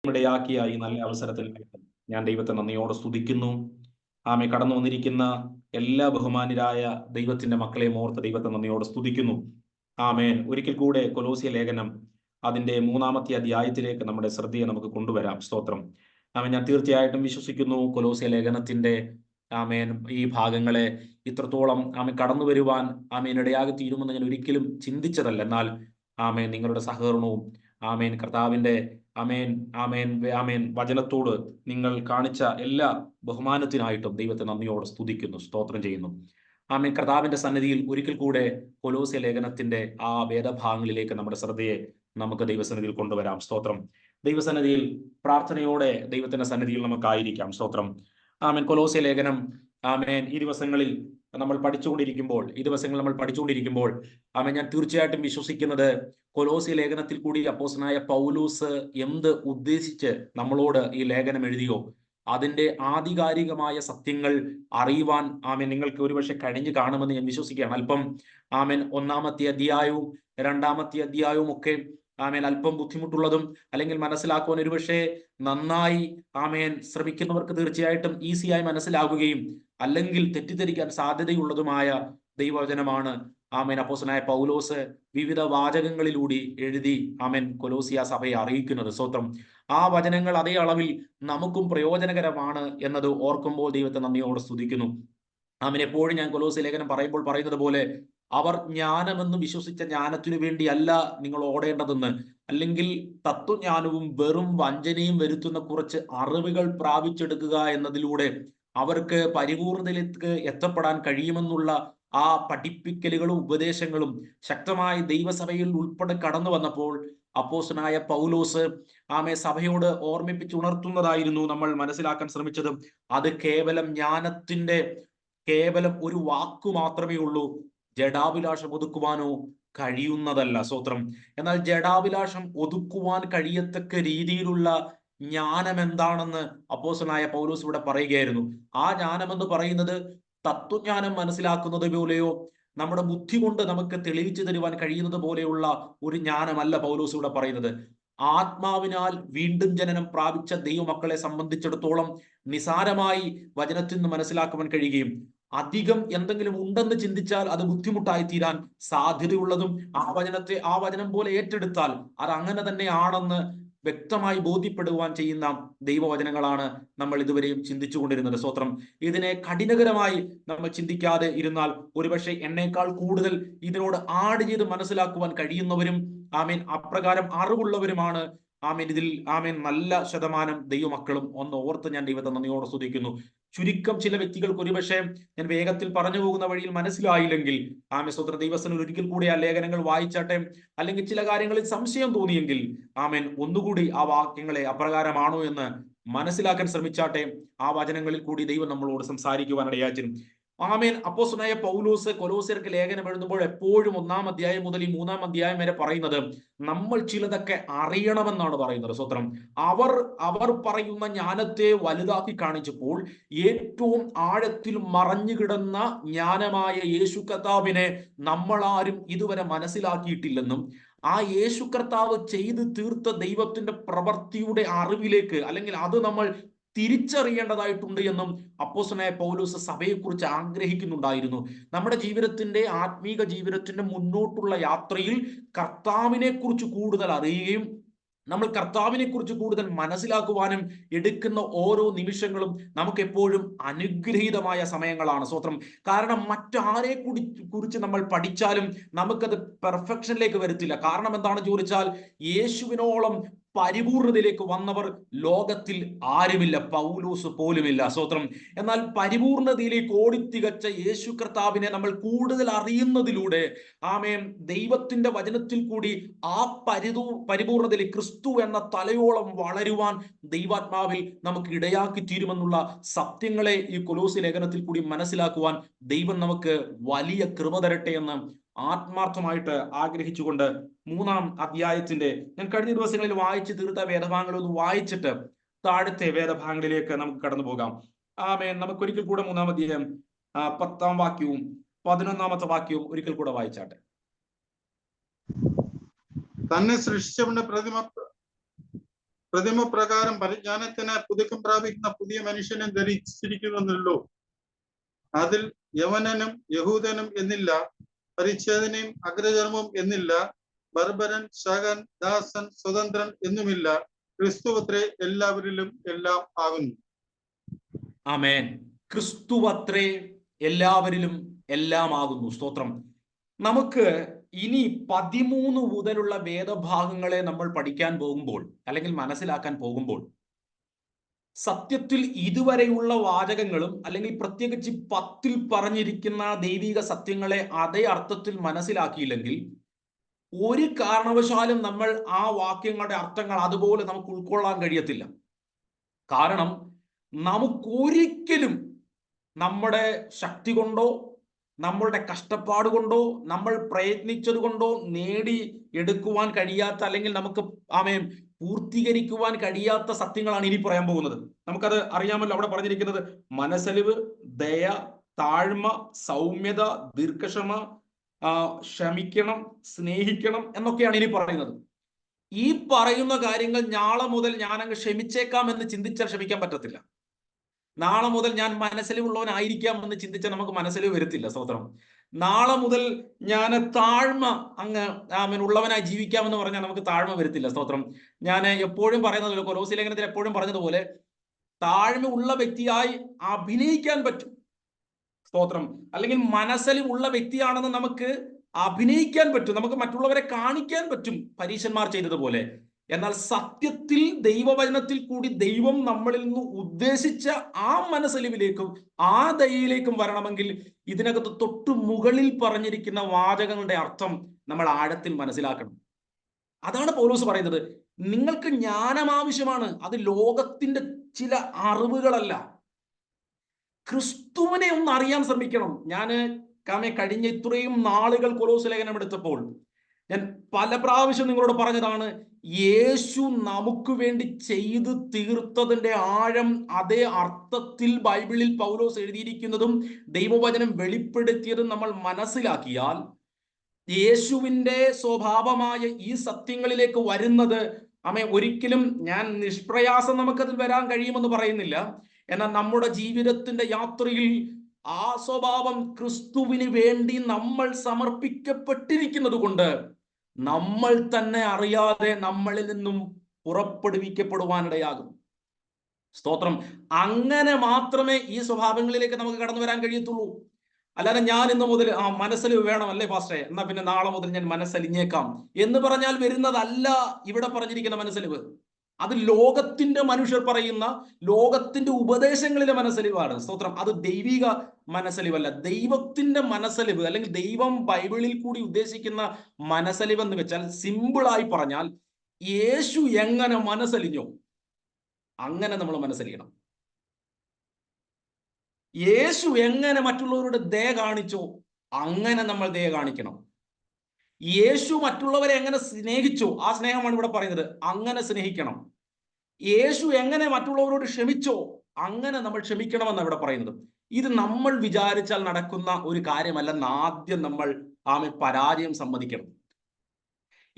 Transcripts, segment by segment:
ഇടയാക്കിയ ഈ നല്ല അവസരത്തിൽ ഞാൻ ദൈവത്തെ നന്ദിയോടെ സ്തുതിക്കുന്നു. ആമേ, കടന്നു വന്നിരിക്കുന്ന എല്ലാ ബഹുമാന്യരായ ദൈവത്തിന്റെ മക്കളെയും ഓർത്ത് ദൈവത്തെ നന്ദിയോടെ സ്തുതിക്കുന്നു. ആമേൻ. ഒരിക്കൽ കൂടെ കൊലോസ്യ ലേഖനം അതിന്റെ 3-ാമത്തെ അധ്യായത്തിലേക്ക് നമ്മുടെ ശ്രദ്ധയെ നമുക്ക് കൊണ്ടുവരാം. സ്തോത്രം. ആമേൻ. ഞാൻ തീർച്ചയായിട്ടും വിശ്വസിക്കുന്നു കൊലോസ്യ ലേഖനത്തിന്റെ ആമേൻ ഈ ഭാഗങ്ങളെ ഇത്രത്തോളം കടന്നു വരുവാൻ ഇടയാകി തീരുമെന്ന് ഞാൻ ഒരിക്കലും ചിന്തിച്ചതല്ല. എന്നാൽ ആമേൻ, നിങ്ങളുടെ സഹകരണവും ആമേൻ, കർത്താവിന്റെ ആമേൻ ആമേൻ ആമേൻ വചനത്തോട് നിങ്ങൾ കാണിച്ച എല്ലാ ബഹുമാനത്തിനായിട്ടും ദൈവത്തെ നന്ദിയോടെ സ്തുതിക്കുന്നു, സ്തോത്രം ചെയ്യുന്നു. ആമേൻ. കർത്താവിന്റെ സന്നിധിയിൽ ഒരിക്കൽ കൂടെ കൊലോസ്യ ലേഖനത്തിന്റെ ആ വേദഭാഗങ്ങളിലേക്ക് നമ്മുടെ ശ്രദ്ധയെ നമുക്ക് ദൈവസന്നിധിയിൽ കൊണ്ടുവരാം. സ്തോത്രം. ദൈവസന്നിധിയിൽ പ്രാർത്ഥനയോടെ ദൈവത്തിന്റെ സന്നിധിയിൽ നമുക്കായിരിക്കാം. സ്തോത്രം. ആമേൻ. കൊലോസ്യ ലേഖനം ആമേൻ ഈ ദിവസങ്ങളിൽ നമ്മൾ പഠിച്ചുകൊണ്ടിരിക്കുമ്പോൾ ആമേൻ, ഞാൻ തീർച്ചയായിട്ടും വിശ്വസിക്കുന്നത് കൊലോസ്യ ലേഖനത്തിൽ കൂടി അപ്പോസ്തലനായ പൗലോസ് എന്ത് ഉദ്ദേശിച്ച് നമ്മളോട് ഈ ലേഖനം എഴുതിയോ അതിന്റെ ആധികാരികമായ സത്യങ്ങൾ അറിയുവാൻ ആമേൻ നിങ്ങൾക്ക് ഒരുപക്ഷെ കഴിഞ്ഞു കാണുമെന്ന് ഞാൻ വിശ്വസിക്കുകയാണ്. അല്പം ആമേൻ 1-ാമത്തെ അധ്യായവും 2-ാമത്തെ അധ്യായവും ഒക്കെ ആമേൻ അല്പം ബുദ്ധിമുട്ടുള്ളതും അല്ലെങ്കിൽ മനസ്സിലാക്കുവാൻ ഒരുപക്ഷെ നന്നായി ആമേൻ ശ്രമിക്കുന്നവർക്ക് തീർച്ചയായിട്ടും ഈസിയായി മനസ്സിലാകുകയും അല്ലെങ്കിൽ തെറ്റിദ്ധരിക്കാൻ സാധ്യതയുള്ളതുമായ ദൈവവചനമാണ് ആമേൻ അപ്പോസ്തലനായ പൗലോസ് വിവിധ വാചകങ്ങളിലൂടെ എഴുതി ആമേൻ കൊലോസിയ സഭയെ അറിയിക്കുന്നത്. സ്തോത്രം. ആ വചനങ്ങൾ അതേ അളവിൽ നമുക്കും പ്രയോജനകരമാണ് എന്നത് ഓർക്കുമ്പോൾ ദൈവത്തെ നന്ദിയോടെ സ്തുതിക്കുന്നു. ആമേൻ. എപ്പോഴും ഞാൻ കൊലോസ്യ ലേഖനം പറയുന്നത് പോലെ അവർ ജ്ഞാനമെന്ന് വിശ്വസിച്ച ജ്ഞാനത്തിനു വേണ്ടിയല്ല നിങ്ങൾ ഓടേണ്ടതെന്ന്, അല്ലെങ്കിൽ തത്വജ്ഞാനവും വെറും വഞ്ചനയും വരുത്തുന്ന കുറച്ച് അറിവുകൾ പ്രാപിച്ചെടുക്കുക എന്നതിലൂടെ അവർക്ക് പരിപൂർണതയിലേക്ക് എത്തപ്പെടാൻ കഴിയുമെന്നുള്ള ആ പഠിപ്പിക്കലുകളും ഉപദേശങ്ങളും ശക്തമായി ദൈവസഭയിൽ ഉൾപ്പെടെ കടന്നു വന്നപ്പോൾ അപ്പോസ്തലനായ പൗലോസ് ആമേ സഭയോട് ഓർമ്മിപ്പിച്ചുണർത്തുന്നതായിരുന്നു നമ്മൾ മനസ്സിലാക്കാൻ ശ്രമിച്ചത്. അത് കേവലം ഒരു വാക്കു മാത്രമേ ഉള്ളൂ. ജഡാഭിലാഷം ഒതുക്കുവാനോ കഴിയുന്നതല്ല. സ്തോത്രം. എന്നാൽ ജഡാഭിലാഷം ഒതുക്കുവാൻ കഴിയത്തക്ക രീതിയിലുള്ള ജ്ഞാനം എന്താണെന്ന് അപ്പോസ്തലനായ പൗലോസ് ഇവിടെ പറയുകയായിരുന്നു. ആ ജ്ഞാനം എന്ന് പറയുന്നത് തത്വജ്ഞാനം മനസ്സിലാക്കുന്നത് പോലെയോ നമ്മുടെ ബുദ്ധി കൊണ്ട് നമുക്ക് തെളിയിച്ചു തരുവാൻ കഴിയുന്നത് പോലെയുള്ള ഒരു ജ്ഞാനമല്ല പൗലോസ് ഇവിടെ പറയുന്നത്. ആത്മാവിനാൽ വീണ്ടും ജനനം പ്രാപിച്ച ദൈവമക്കളെ സംബന്ധിച്ചിടത്തോളം നിസാരമായി വചനത്തിൽ നിന്ന് മനസ്സിലാക്കുവാൻ കഴിയുകയും അധികം എന്തെങ്കിലും ഉണ്ടെന്ന് ചിന്തിച്ചാൽ അത് ബുദ്ധിമുട്ടായി തീരാൻ സാധ്യതയുള്ളതും ആ വചനം പോലെ ഏറ്റെടുത്താൽ അത് അങ്ങനെ തന്നെയാണെന്ന് വ്യക്തമായി ബോധ്യപ്പെടുവാൻ ചെയ്യുന്ന ദൈവവചനങ്ങളാണ് നമ്മൾ ഇതുവരെയും ചിന്തിച്ചുകൊണ്ടിരുന്നത്. സ്തോത്രം. ഇതിനെ കഠിനകരമായി നമ്മൾ ചിന്തിക്കാതെ ഇരുന്നാൽ ഒരുപക്ഷെ എന്നേക്കാൾ കൂടുതൽ ഇതിനോട് ആഡ് ചെയ്ത് മനസ്സിലാക്കുവാൻ കഴിയുന്നവരും ആമേൻ അപ്രകാരം അറിവുള്ളവരുമാണ് ആമേൻ ഇതിൽ ആമേൻ നല്ല ശതമാനം ദൈവമക്കളും. ഒന്ന് ഓർത്ത് ഞാൻ ദൈവത്തെ നന്ദിയോടെ സ്തുതിക്കുന്നു. ചുരുക്കം ചില വ്യക്തികൾക്ക് ഒരുപക്ഷെ ഞാൻ വേഗത്തിൽ പറഞ്ഞു പോകുന്ന വഴിയിൽ മനസ്സിലായില്ലെങ്കിൽ ആമേൻ സ്തോത്ര ദൈവസന്നിധിയിൽ ഒരിക്കൽ കൂടി ആ ലേഖനങ്ങൾ വായിച്ചാട്ടെ, അല്ലെങ്കിൽ ചില കാര്യങ്ങളിൽ സംശയം തോന്നിയെങ്കിൽ ആമേൻ ഒന്നുകൂടി ആ വാക്യങ്ങളെ അപ്രകാരമാണോ എന്ന് മനസ്സിലാക്കാൻ ശ്രമിച്ചാട്ടെ. ആ വചനങ്ങളിൽ കൂടി ദൈവം നമ്മളോട് സംസാരിക്കുവാൻ ഇടയാച്ചിരും. ആമേൻ. അപ്പോസ്തലനായ പൗലോസ് കൊലോസ്യർക്ക് ലേഖനം എഴുതുമ്പോൾ എപ്പോഴും 1-ാം അധ്യായം മുതൽ ഈ 3-ാം അധ്യായം വരെ പറയുന്നത് നമ്മൾ ചിലതൊക്കെ അറിയണമെന്നാണ് പറയുന്നത്. സ്വത്രം. അവർ പറയുന്ന ജ്ഞാനത്തെ വലുതാക്കി കാണിച്ചപ്പോൾ ഏറ്റവും ആഴത്തിൽ മറഞ്ഞു കിടന്ന ജ്ഞാനമായ യേശു കർത്താവിനെ നമ്മളാരും ഇതുവരെ മനസ്സിലാക്കിയിട്ടില്ലെന്നും ആ യേശു കർത്താവ് ചെയ്തു തീർത്ത ദൈവത്തിന്റെ പ്രവൃത്തിയുടെ അറിവിലേക്ക് അല്ലെങ്കിൽ അത് നമ്മൾ തിരിച്ചറിയേണ്ടതായിട്ടുണ്ട് എന്നും അപ്പോസ്തലനായ പൗലോസ് സഭയെക്കുറിച്ച് ആഗ്രഹിക്കുന്നുണ്ടായിരുന്നു. നമ്മുടെ ജീവിതത്തിന്റെ ആത്മീക ജീവിതത്തിന്റെ മുന്നോട്ടുള്ള യാത്രയിൽ കർത്താവിനെ കുറിച്ച് കൂടുതൽ അറിയുകയും നമ്മൾ കർത്താവിനെ കുറിച്ച് കൂടുതൽ മനസ്സിലാക്കുവാനും എടുക്കുന്ന ഓരോ നിമിഷങ്ങളും നമുക്ക് എപ്പോഴും അനുഗ്രഹീതമായ സമയങ്ങളാണ്. സ്തോത്രം. കാരണം മറ്റാരെ കുറിച്ച് നമ്മൾ പഠിച്ചാലും നമുക്കത് പെർഫെക്ഷനിലേക്ക് വരത്തില്ല. കാരണം എന്താണെന്ന് ചോദിച്ചാൽ യേശുവിനോളം പരിപൂർണതയിലേക്ക് വന്നവർ ലോകത്തിൽ ആരുമില്ല, പൗലോസ് പോലുമില്ല. സ്തോത്രം. എന്നാൽ പരിപൂർണതയിലേക്ക് ഓടിത്തികച്ച യേശു കർത്താവിനെ നമ്മൾ കൂടുതൽ അറിയുന്നതിലൂടെ ആമേൻ ദൈവത്തിന്റെ വചനത്തിൽ കൂടി ആ പരിപൂർണതയിൽ ക്രിസ്തു എന്ന തലയോളം വളരുവാൻ ദൈവാത്മാവിൽ നമുക്ക് ഇടയാക്കി തീരുമെന്നുള്ള സത്യങ്ങളെ ഈ കൊലോസ്യ ലേഖനത്തിൽ കൂടി മനസ്സിലാക്കുവാൻ ദൈവം നമുക്ക് വലിയ കൃപ തരട്ടെ എന്ന് ആത്മാർത്ഥമായിട്ട് ആഗ്രഹിച്ചുകൊണ്ട് 3-ാം അധ്യായത്തിന്റെ ഞാൻ കഴിഞ്ഞ ദിവസങ്ങളിൽ വായിച്ചു തീർത്ത വേദഭാഗങ്ങളൊന്ന് വായിച്ചിട്ട് താഴത്തെ വേദഭാഗങ്ങളിലേക്ക് നമുക്ക് കടന്നു പോകാം. ആമേൻ. നമുക്കൊരിക്കൽ കൂടെ 3-ാം അധ്യായം 10-ാം വാക്യവും 11-ാമത്തെ വാക്യവും ഒരിക്കൽ കൂടെ വായിച്ചാട്ടെ. തന്നെ സൃഷ്ടിച്ചവന്റെ പ്രതിമ പ്രതിമ പ്രകാരം പരിജ്ഞാനത്തിന് പുതുക്കം പ്രാപിക്കുന്ന പുതിയ മനുഷ്യനെ ധരിച്ചിരിക്കുന്നുവല്ലോ. അതിൽ യവനനും യഹൂദനും എന്നില്ല, പരിച്ഛേദനയും അഗ്രചർമ്മവും എന്നില്ല, ബർബരൻ, ശകൻ, ദാസൻ, സ്വതന്ത്രൻ എന്നുമില്ല, ക്രിസ്തുവത്രേ എല്ലാവരിലും എല്ലാം ആകുന്നു. ആമേൻ. ക്രിസ്തുവത്രേ എല്ലാവരിലും എല്ലാം ആകുന്നു. സ്തോത്രം. നമുക്ക് ഇനി 13 മുതലുള്ള വേദഭാഗങ്ങളെ നമ്മൾ പഠിക്കാൻ പോകുമ്പോൾ അല്ലെങ്കിൽ മനസ്സിലാക്കാൻ പോകുമ്പോൾ സത്യത്തിൽ ഇതുവരെയുള്ള വാചകങ്ങളും അല്ലെങ്കിൽ പ്രത്യേകിച്ച് 10 പറഞ്ഞിരിക്കുന്ന ദൈവിക സത്യങ്ങളെ അതേ അർത്ഥത്തിൽ മനസ്സിലാക്കിയില്ലെങ്കിൽ ഒരു കാരണവശാലും നമ്മൾ ആ വാക്യങ്ങളുടെ അർത്ഥങ്ങൾ അതുപോലെ നമുക്ക് ഉൾക്കൊള്ളാൻ കഴിയത്തില്ല. കാരണം നമുക്കൊരിക്കലും നമ്മുടെ ശക്തി കൊണ്ടോ നമ്മളുടെ കഷ്ടപ്പാട് കൊണ്ടോ നമ്മൾ പ്രയത്നിച്ചത് കൊണ്ടോ നേടി എടുക്കുവാൻ കഴിയാത്ത അല്ലെങ്കിൽ നമുക്ക് പൂർത്തീകരിക്കുവാൻ കഴിയാത്ത സത്യങ്ങളാണ് ഇനി പറയാൻ പോകുന്നത്. നമുക്കത് അറിയാമല്ലോ. അവിടെ പറഞ്ഞിരിക്കുന്നത് മനസ്സലിവ്, ദയ, താഴ്മ, സൗമ്യത, ദീർഘക്ഷമ, ക്ഷമിക്കണം, സ്നേഹിക്കണം എന്നൊക്കെയാണ് ഇനി പറയുന്നത്. ഈ പറയുന്ന കാര്യങ്ങൾ നാളെ മുതൽ ഞാൻ അങ്ങ് ക്ഷമിച്ചേക്കാം എന്ന് ചിന്തിച്ചാൽ ക്ഷമിക്കാൻ പറ്റത്തില്ല. നാളെ മുതൽ ഞാൻ മനസ്സിലുള്ളവനായിരിക്കാം എന്ന് ചിന്തിച്ചാൽ നമുക്ക് മനസ്സിൽ വരത്തില്ല. സ്തോത്രം. നാളെ മുതൽ ഞാൻ താഴ്മ ഉള്ളവനായി ജീവിക്കാമെന്ന് പറഞ്ഞാൽ നമുക്ക് താഴ്മ വരത്തില്ല. സ്തോത്രം. ഞാൻ എപ്പോഴും പറയുന്നത്, കൊലോസ്യ ലേഖനത്തിൽ എപ്പോഴും പറഞ്ഞതുപോലെ താഴ്മ ഉള്ള വ്യക്തിയായി അഭിനയിക്കാൻ പറ്റും. സ്തോത്രം. അല്ലെങ്കിൽ മനസ്സിലുള്ള വ്യക്തിയാണെന്ന് നമുക്ക് അഭിനയിക്കാൻ പറ്റും, നമുക്ക് മറ്റുള്ളവരെ കാണിക്കാൻ പറ്റും, പരീശന്മാർ ചെയ്തതുപോലെ. എന്നാൽ സത്യത്തിൽ ദൈവവചനത്തിൽ കൂടി ദൈവം നമ്മളിൽ നിന്ന് ഉദ്ദേശിച്ച ആ മനസ്സലിവിലേക്കും ആ ദയയിലേക്കും വരണമെങ്കിൽ ഇതിനകത്ത് തൊട്ടു മുകളിൽ പറഞ്ഞിരിക്കുന്ന വാചകങ്ങളുടെ അർത്ഥം നമ്മൾ ആഴത്തിൽ മനസ്സിലാക്കണം. അതാണ് പൗലോസ് പറയുന്നത്. നിങ്ങൾക്ക് ജ്ഞാനം ആവശ്യമാണ്. അത് ലോകത്തിന്റെ ചില അറിവുകളല്ല. ക്രിസ്തുവിനെ ഒന്ന് അറിയാൻ ശ്രമിക്കണം. ഞാൻ കഴിഞ്ഞ ഇത്രയും നാളുകൾ കൊലോസ്യ ലേഖനം എടുത്തപ്പോൾ ഞാൻ പല പ്രാവശ്യം നിങ്ങളോട് പറഞ്ഞതാണ്, യേശു നമുക്ക് വേണ്ടി ചെയ്തു തീർത്തതിന്റെ ആഴം അതേ അർത്ഥത്തിൽ ബൈബിളിൽ പൗലോസ് എഴുതിയിരിക്കുന്നതും ദൈവവചനം വെളിപ്പെടുത്തിയതും നമ്മൾ മനസ്സിലാക്കിയാൽ യേശുവിന്റെ സ്വഭാവമായ ഈ സത്യങ്ങളിലേക്ക് വരുന്നത് ഒരിക്കലും ഞാൻ നിഷ്പ്രയാസം നമുക്കതിൽ വരാൻ കഴിയുമെന്ന് പറയുന്നില്ല. എന്നാൽ നമ്മുടെ ജീവിതത്തിന്റെ യാത്രയിൽ ആ സ്വഭാവം ക്രിസ്തുവിന് വേണ്ടി നമ്മൾ സമർപ്പിക്കപ്പെട്ടിരിക്കുന്നത് കൊണ്ട് നമ്മൾ തന്നെ അറിയാതെ നമ്മളിൽ നിന്നും പുറപ്പെടുവിക്കപ്പെടുവാനിടയാകും. സ്തോത്രം. അങ്ങനെ മാത്രമേ ഈ സ്വഭാവങ്ങളിലേക്ക് നമുക്ക് കടന്നു വരാൻ കഴിയത്തുള്ളൂ. അല്ലാതെ ഞാൻ ഇന്ന് മുതൽ മനസ്സലിവ് വേണം അല്ലേ പാസ്റ്ററെ, എന്നാ പിന്നെ നാളെ മുതൽ ഞാൻ മനസ്സലിഞ്ഞേക്കാം എന്ന് പറഞ്ഞാൽ വരുന്നതല്ല ഇവിടെ പറഞ്ഞിരിക്കുന്ന മനസ്സലിവ്. അത് ലോകത്തിന്റെ മനുഷ്യർ പറയുന്ന ലോകത്തിന്റെ ഉപദേശങ്ങളിലെ മനസ്സലിവാണ്. സ്തോത്രം. അത് ദൈവിക മനസ്സലിവല്ല. ദൈവത്തിന്റെ മനസ്സലിവ് അല്ലെങ്കിൽ ദൈവം ബൈബിളിൽ കൂടി ഉദ്ദേശിക്കുന്ന മനസ്സലിവ് എന്ന് വെച്ചാൽ സിമ്പിളായി പറഞ്ഞാൽ യേശു എങ്ങനെ മനസ്സലിഞ്ഞോ അങ്ങനെ നമ്മൾ മനസ്സലിയണം. യേശു എങ്ങനെ മറ്റുള്ളവരുടെ ദയ കാണിച്ചോ അങ്ങനെ നമ്മൾ ദയ കാണിക്കണം. യേശു മറ്റുള്ളവരെ എങ്ങനെ സ്നേഹിച്ചോ ആ സ്നേഹമാണ് ഇവിടെ പറയുന്നത്, അങ്ങനെ സ്നേഹിക്കണം. യേശു എങ്ങനെ മറ്റുള്ളവരോട് ക്ഷമിച്ചോ അങ്ങനെ നമ്മൾ ക്ഷമിക്കണമെന്ന് ഇവിടെ പറയുന്നത്. ഇത് നമ്മൾ വിചാരിച്ചാൽ നടക്കുന്ന ഒരു കാര്യമല്ലെന്ന് ആദ്യം നമ്മൾ പരാജയം സമ്മതിക്കണം.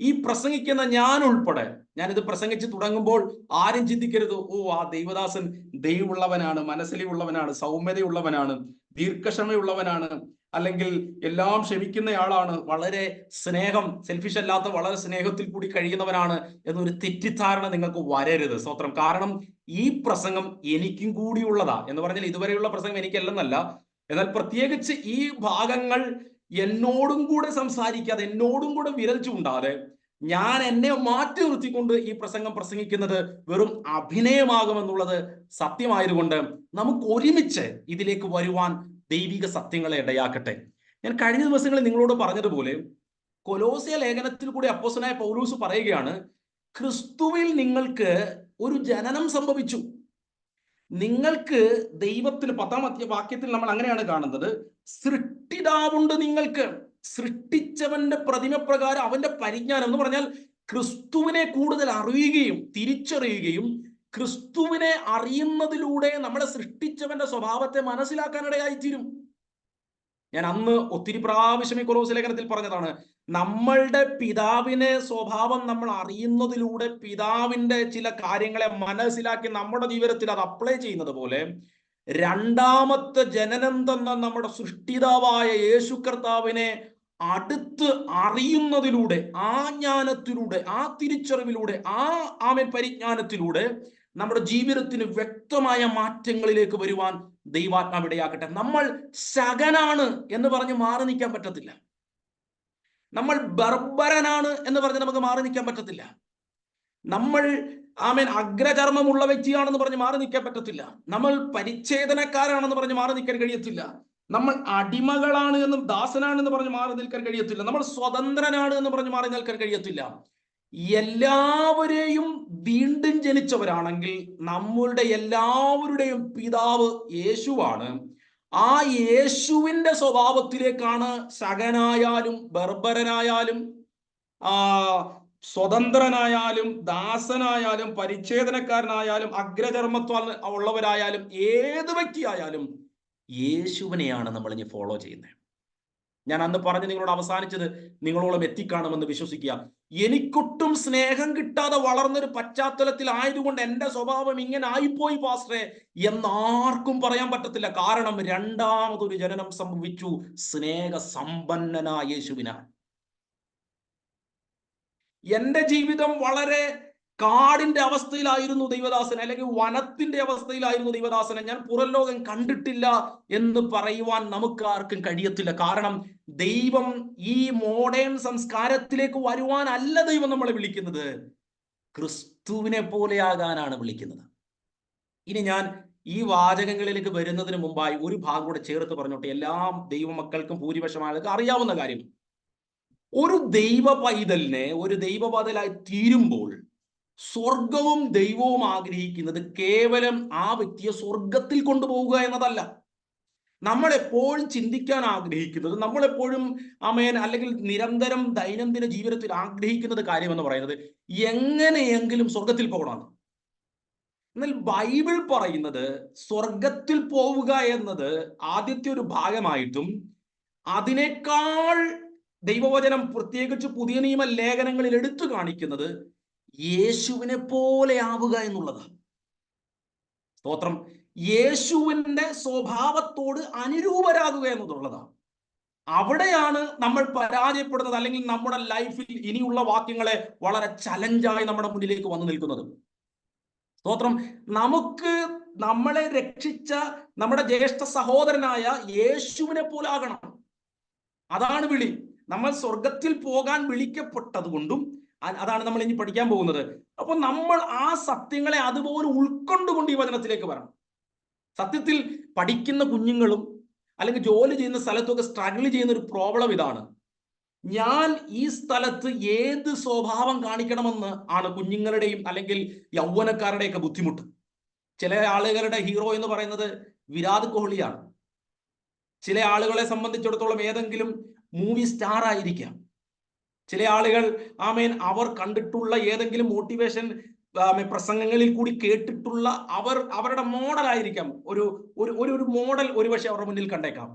ഈ പ്രസംഗിക്കുന്ന ഞാൻ ഉൾപ്പെടെ, ഞാനിത് പ്രസംഗിച്ച് തുടങ്ങുമ്പോൾ ആരും ചിന്തിക്കരുത്, ആ ദൈവദാസൻ ദൈവമുള്ളവനാണ്, മനസ്സലിവുള്ളവനാണ്, സൗമ്യതയുള്ളവനാണ്, ദീർഘക്ഷമയുള്ളവനാണ്, അല്ലെങ്കിൽ എല്ലാം ക്ഷമിക്കുന്നയാളാണ്, വളരെ സെൽഫിഷ് അല്ലാത്ത വളരെ സ്നേഹത്തിൽ കൂടി കഴിയുന്നവനാണ് എന്നൊരു തെറ്റിദ്ധാരണ നിങ്ങൾക്ക് വരരുത്. സ്തോത്രം. കാരണം ഈ പ്രസംഗം എനിക്കും കൂടിയുള്ളതാ എന്ന് പറഞ്ഞാൽ ഇതുവരെയുള്ള പ്രസംഗം എനിക്കല്ലെന്നല്ല. എന്നാൽ പ്രത്യേകിച്ച് ഈ ഭാഗങ്ങൾ എന്നോടും കൂടെ സംസാരിക്കാതെ, എന്നോടും കൂടെ വിരൽ ചൂണ്ടാതെ ഞാൻ എന്നെ മാറ്റി നിർത്തിക്കൊണ്ട് ഈ പ്രസംഗം പ്രസംഗിക്കുന്നത് വെറും അഭിനയമാകുമെന്നുള്ളത് സത്യമായതുകൊണ്ട് നമുക്ക് ഒരുമിച്ച് ഇതിലേക്ക് വരുവാൻ ദൈവിക സത്യങ്ങളെ ഇടയാക്കട്ടെ. ഞാൻ കഴിഞ്ഞ ദിവസങ്ങളിൽ നിങ്ങളോട് പറഞ്ഞതുപോലെ കൊലോസ്യ ലേഖനത്തിൽ കൂടി അപ്പോസ്തലനായ പൗലോസ് പറയുകയാണ്, ക്രിസ്തുവിൽ നിങ്ങൾക്ക് ഒരു ജനനം സംഭവിച്ചു. നിങ്ങൾക്ക് ദൈവത്തിൽ 10-ാം വാക്യത്തിൽ നമ്മൾ അങ്ങനെയാണ് കാണുന്നത്, സൃഷ്ടിതാവുണ്ട് നിങ്ങൾക്ക്. സൃഷ്ടിച്ചവന്റെ പ്രതിമപ്രകാരം അവന്റെ പരിജ്ഞാനം എന്ന് പറഞ്ഞാൽ ക്രിസ്തുവിനെ കൂടുതൽ അറിയുകയും തിരിച്ചറിയുകയും ക്രിസ്തുവിനെ അറിയുന്നതിലൂടെ നമ്മളെ സൃഷ്ടിച്ചവന്റെ സ്വഭാവത്തെ മനസ്സിലാക്കാനിടയായിത്തീരും. ഞാൻ അന്ന് ഒത്തിരി പ്രാവശ്യം ഈ കൊലോസ്യ ലേഖനത്തിൽ പറഞ്ഞതാണ്, നമ്മളുടെ പിതാവിനെ സ്വഭാവം നമ്മൾ അറിയുന്നതിലൂടെ പിതാവിന്റെ ചില കാര്യങ്ങളെ മനസ്സിലാക്കി നമ്മുടെ ജീവിതത്തിൽ അത് അപ്ലൈ ചെയ്യുന്നത് പോലെ രണ്ടാമത്തെ ജനനം തന്ന നമ്മുടെ സൃഷ്ടിതാവായ യേശു കർത്താവിനെ അടുത്ത് അറിയുന്നതിലൂടെ, ആ ജ്ഞാനത്തിലൂടെ, ആ തിരിച്ചറിവിലൂടെ, ആമേൻ പരിജ്ഞാനത്തിലൂടെ നമ്മുടെ ജീവിതത്തിന് വ്യക്തമായ മാറ്റങ്ങളിലേക്ക് വരുവാൻ ദൈവാത്മാവ് ഇടയാക്കട്ടെ. നമ്മൾ ശകനാണ് എന്ന് പറഞ്ഞ് മാറി നിൽക്കാൻ പറ്റത്തില്ല. നമ്മൾ ബർബരനാണ് എന്ന് പറഞ്ഞ് നമുക്ക് മാറി നിൽക്കാൻ പറ്റത്തില്ല. നമ്മൾ അഗ്രചർമ്മമുള്ള വ്യക്തിയാണെന്ന് പറഞ്ഞ് മാറി നിൽക്കാൻ പറ്റത്തില്ല. നമ്മൾ പരിച്ഛേദനക്കാരാണെന്ന് പറഞ്ഞ് മാറി നിൽക്കാൻ കഴിയത്തില്ല. നമ്മൾ അടിമകളാണ് എന്നും ദാസനാണെന്ന് പറഞ്ഞ് മാറി നിൽക്കാൻ കഴിയത്തില്ല. നമ്മൾ സ്വതന്ത്രനാണ് എന്ന് പറഞ്ഞ് മാറി നിൽക്കാൻ കഴിയത്തില്ല. എല്ലാവരെയും വീണ്ടും ജനിച്ചവരാണെങ്കിൽ നമ്മളുടെ എല്ലാവരുടെയും പിതാവ് യേശുവാണ്. ആ യേശുവിന്റെ സ്വഭാവത്തിലേക്കാണ് ശകനായാലും ബർബരനായാലും സ്വതന്ത്രനായാലും ദാസനായാലും പരിച്ഛേദനക്കാരനായാലും അഗ്രചർമ്മത്വം ഉള്ളവരായാലും ഏത് വ്യക്തിയായാലും യേശുവിനെയാണ് നമ്മൾ ഇനി ഫോളോ ചെയ്യുന്നത്. ഞാൻ അന്ന് പറഞ്ഞ് നിങ്ങളോട് അവസാനിച്ചത് നിങ്ങളോളം എത്തിക്കാണുമെന്ന് വിശ്വസിക്കുക. എനിക്കൊട്ടും സ്നേഹം കിട്ടാതെ വളർന്നൊരു പശ്ചാത്തലത്തിൽ ആയതുകൊണ്ട് എൻ്റെ സ്വഭാവം ഇങ്ങനെ ആയിപ്പോയി പാസ്റ്ററെ എന്നാർക്കും പറയാൻ പറ്റത്തില്ല. കാരണം രണ്ടാമതൊരു ജനനം സംഭവിച്ചു സ്നേഹസമ്പന്നനായ യേശുവിനാൽ. എൻ്റെ ജീവിതം വളരെ കാടിന്റെ അവസ്ഥയിലായിരുന്നു ദൈവദാസൻ, അല്ലെങ്കിൽ വനത്തിന്റെ അവസ്ഥയിലായിരുന്നു ദൈവദാസനെ. ഞാൻ പുറം ലോകം കണ്ടിട്ടില്ല എന്ന് പറയുവാൻ നമുക്ക് ആർക്കും കഴിയത്തില്ല. കാരണം ദൈവം ഈ മോഡേൺ സംസ്കാരത്തിലേക്ക് വരുവാനല്ല ദൈവം നമ്മളെ വിളിക്കുന്നത്, ക്രിസ്തുവിനെ പോലെയാകാനാണ് വിളിക്കുന്നത്. ഇനി ഞാൻ ഈ വാചകങ്ങളിലേക്ക് വരുന്നതിന് മുമ്പായി ഒരു ഭാഗം കൂടെ ചേർത്ത് പറഞ്ഞോട്ടെ. എല്ലാ ദൈവമക്കൾക്കും ഭൂരിപക്ഷം ആളുകൾക്ക് അറിയാവുന്ന കാര്യം, ഒരു ദൈവ പൈതലിനെ ഒരു ദൈവ പൈതലായി തീരുമ്പോൾ സ്വർഗവും ദൈവവും ആഗ്രഹിക്കുന്നത് കേവലം ആ വ്യക്തിയെ സ്വർഗത്തിൽ കൊണ്ടുപോവുക എന്നതല്ല. നമ്മളെപ്പോഴും ചിന്തിക്കാൻ ആഗ്രഹിക്കുന്നത്, നമ്മളെപ്പോഴും അല്ലെങ്കിൽ നിരന്തരം ദൈനംദിന ജീവിതത്തിൽ ആഗ്രഹിക്കുന്നത് കാര്യമെന്ന് പറയുന്നത് എങ്ങനെയെങ്കിലും സ്വർഗത്തിൽ പോകണം. എന്നാൽ ബൈബിൾ പറയുന്നത് സ്വർഗത്തിൽ പോവുക എന്നത് ആദ്യത്തെ ഒരു ഭാഗമായിട്ടും അതിനേക്കാൾ ദൈവവചനം പ്രത്യേകിച്ച് പുതിയ നിയമ ലേഖനങ്ങളിൽ എടുത്തു കാണിക്കുന്നത് യേശുവിനെ പോലെ ആവുക എന്നുള്ളതാണ്. സ്തോത്രം. യേശുവിന്റെ സ്വഭാവത്തോട് അനുരൂപരാകുക എന്നുള്ളതാണ്. അവിടെയാണ് നമ്മൾ പരാജയപ്പെടുന്നത്, അല്ലെങ്കിൽ നമ്മുടെ ലൈഫിൽ ഇനിയുള്ള വാക്യങ്ങളെ വളരെ ചലഞ്ചായി നമ്മുടെ മുന്നിലേക്ക് വന്നു നിൽക്കുന്നത്. സ്തോത്രം. നമുക്ക് നമ്മളെ രക്ഷിച്ച നമ്മുടെ ജ്യേഷ്ഠ സഹോദരനായ യേശുവിനെ പോലെ ആകണം. അതാണ് വിളി. നമ്മൾ സ്വർഗത്തിൽ പോകാൻ വിളിക്കപ്പെട്ടത് കൊണ്ടും അതാണ് നമ്മൾ ഇനി പഠിക്കാൻ പോകുന്നത്. അപ്പൊ നമ്മൾ ആ സത്യങ്ങളെ അതുപോലെ ഉൾക്കൊണ്ടുകൊണ്ട് ഈ വചനത്തിലേക്ക് വരണം. സത്യത്തിൽ പഠിക്കുന്ന കുഞ്ഞുങ്ങളും അല്ലെങ്കിൽ ജോലി ചെയ്യുന്ന സ്ഥലത്തൊക്കെ സ്ട്രഗിൾ ചെയ്യുന്ന ഒരു പ്രോബ്ലം ഇതാണ്. ഞാൻ ഈ സ്ഥലത്ത് ഏത് സ്വഭാവം കാണിക്കണമെന്ന് ആണ് കുഞ്ഞുങ്ങളുടെയും അല്ലെങ്കിൽ യൗവനക്കാരുടെയൊക്കെ ബുദ്ധിമുട്ട്. ചില ആളുകളുടെ ഹീറോ എന്ന് പറയുന്നത് വിരാട് കോഹ്ലിയാണ്. ചില ആളുകളെ സംബന്ധിച്ചിടത്തോളം ഏതെങ്കിലും മൂവി സ്റ്റാർ ആയിരിക്കാം. ചില ആളുകൾ അവർ കണ്ടിട്ടുള്ള ഏതെങ്കിലും മോട്ടിവേഷൻ പ്രസംഗങ്ങളിൽ കൂടി കേട്ടിട്ടുള്ള അവരുടെ മോഡലായിരിക്കാം. ഒരു മോഡൽ ഒരുപക്ഷെ അവരുടെ മുന്നിൽ കണ്ടേക്കാം.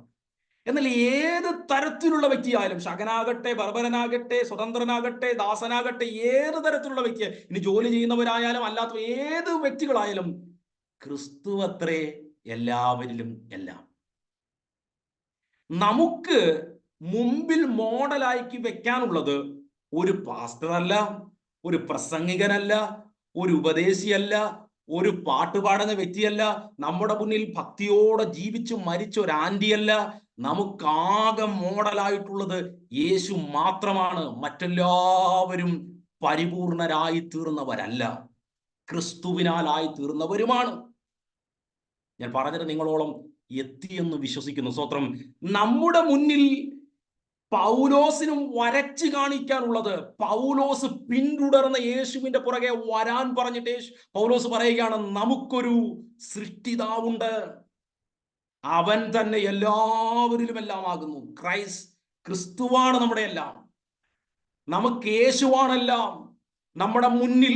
എന്നാൽ ഏത് തരത്തിലുള്ള വ്യക്തിയായാലും, ശകനാകട്ടെ, ബർബരനാകട്ടെ, സ്വതന്ത്രനാകട്ടെ, ദാസനാകട്ടെ, ഏത് തരത്തിലുള്ള വ്യക്തി, ഇനി ജോലി ചെയ്യുന്നവരായാലും അല്ലാത്ത ഏത് വ്യക്തികളായാലും ക്രിസ്തു അത്രേ എല്ലാവരിലും എല്ലാം. നമുക്ക് മുമ്പിൽ മോഡലാക്കി വെക്കാനുള്ളത് ഒരു പാസ്റ്റർ അല്ല, ഒരു പ്രസംഗികനല്ല, ഒരു ഉപദേശിയല്ല, ഒരു പാട്ടുപാടുന്ന വ്യക്തിയല്ല, നമ്മുടെ മുന്നിൽ ഭക്തിയോടെ ജീവിച്ചു മരിച്ച ഒരു ആന്റിയല്ല. നമുക്കാകെ മോഡലായിട്ടുള്ളത് യേശു മാത്രമാണ്. മറ്റെല്ലാവരും പരിപൂർണരായി തീർന്നവരല്ല, ക്രിസ്തുവിനാലായി തീർന്നവരുമാണ്. ഞാൻ പറഞ്ഞത് നിങ്ങളോളം എത്തിയെന്ന് വിശ്വസിക്കുന്നു. സ്തോത്രം. നമ്മുടെ മുന്നിൽ പൗലോസിനും വരച്ചു കാണിക്കാനുള്ളത്, പൗലോസ് പിന്തുടർന്ന യേശുവിന്റെ പുറകെ വരാൻ പറഞ്ഞിട്ട് പൗലോസ് പറയുകയാണ്, നമുക്കൊരു സൃഷ്ടിതാവുണ്ട്, അവൻ തന്നെ എല്ലാവരിലും എല്ലാം ആകുന്നു. ക്രിസ്തുവാണ് നമ്മുടെ എല്ലാം. നമുക്ക് യേശുവാണെല്ലാം. നമ്മുടെ മുന്നിൽ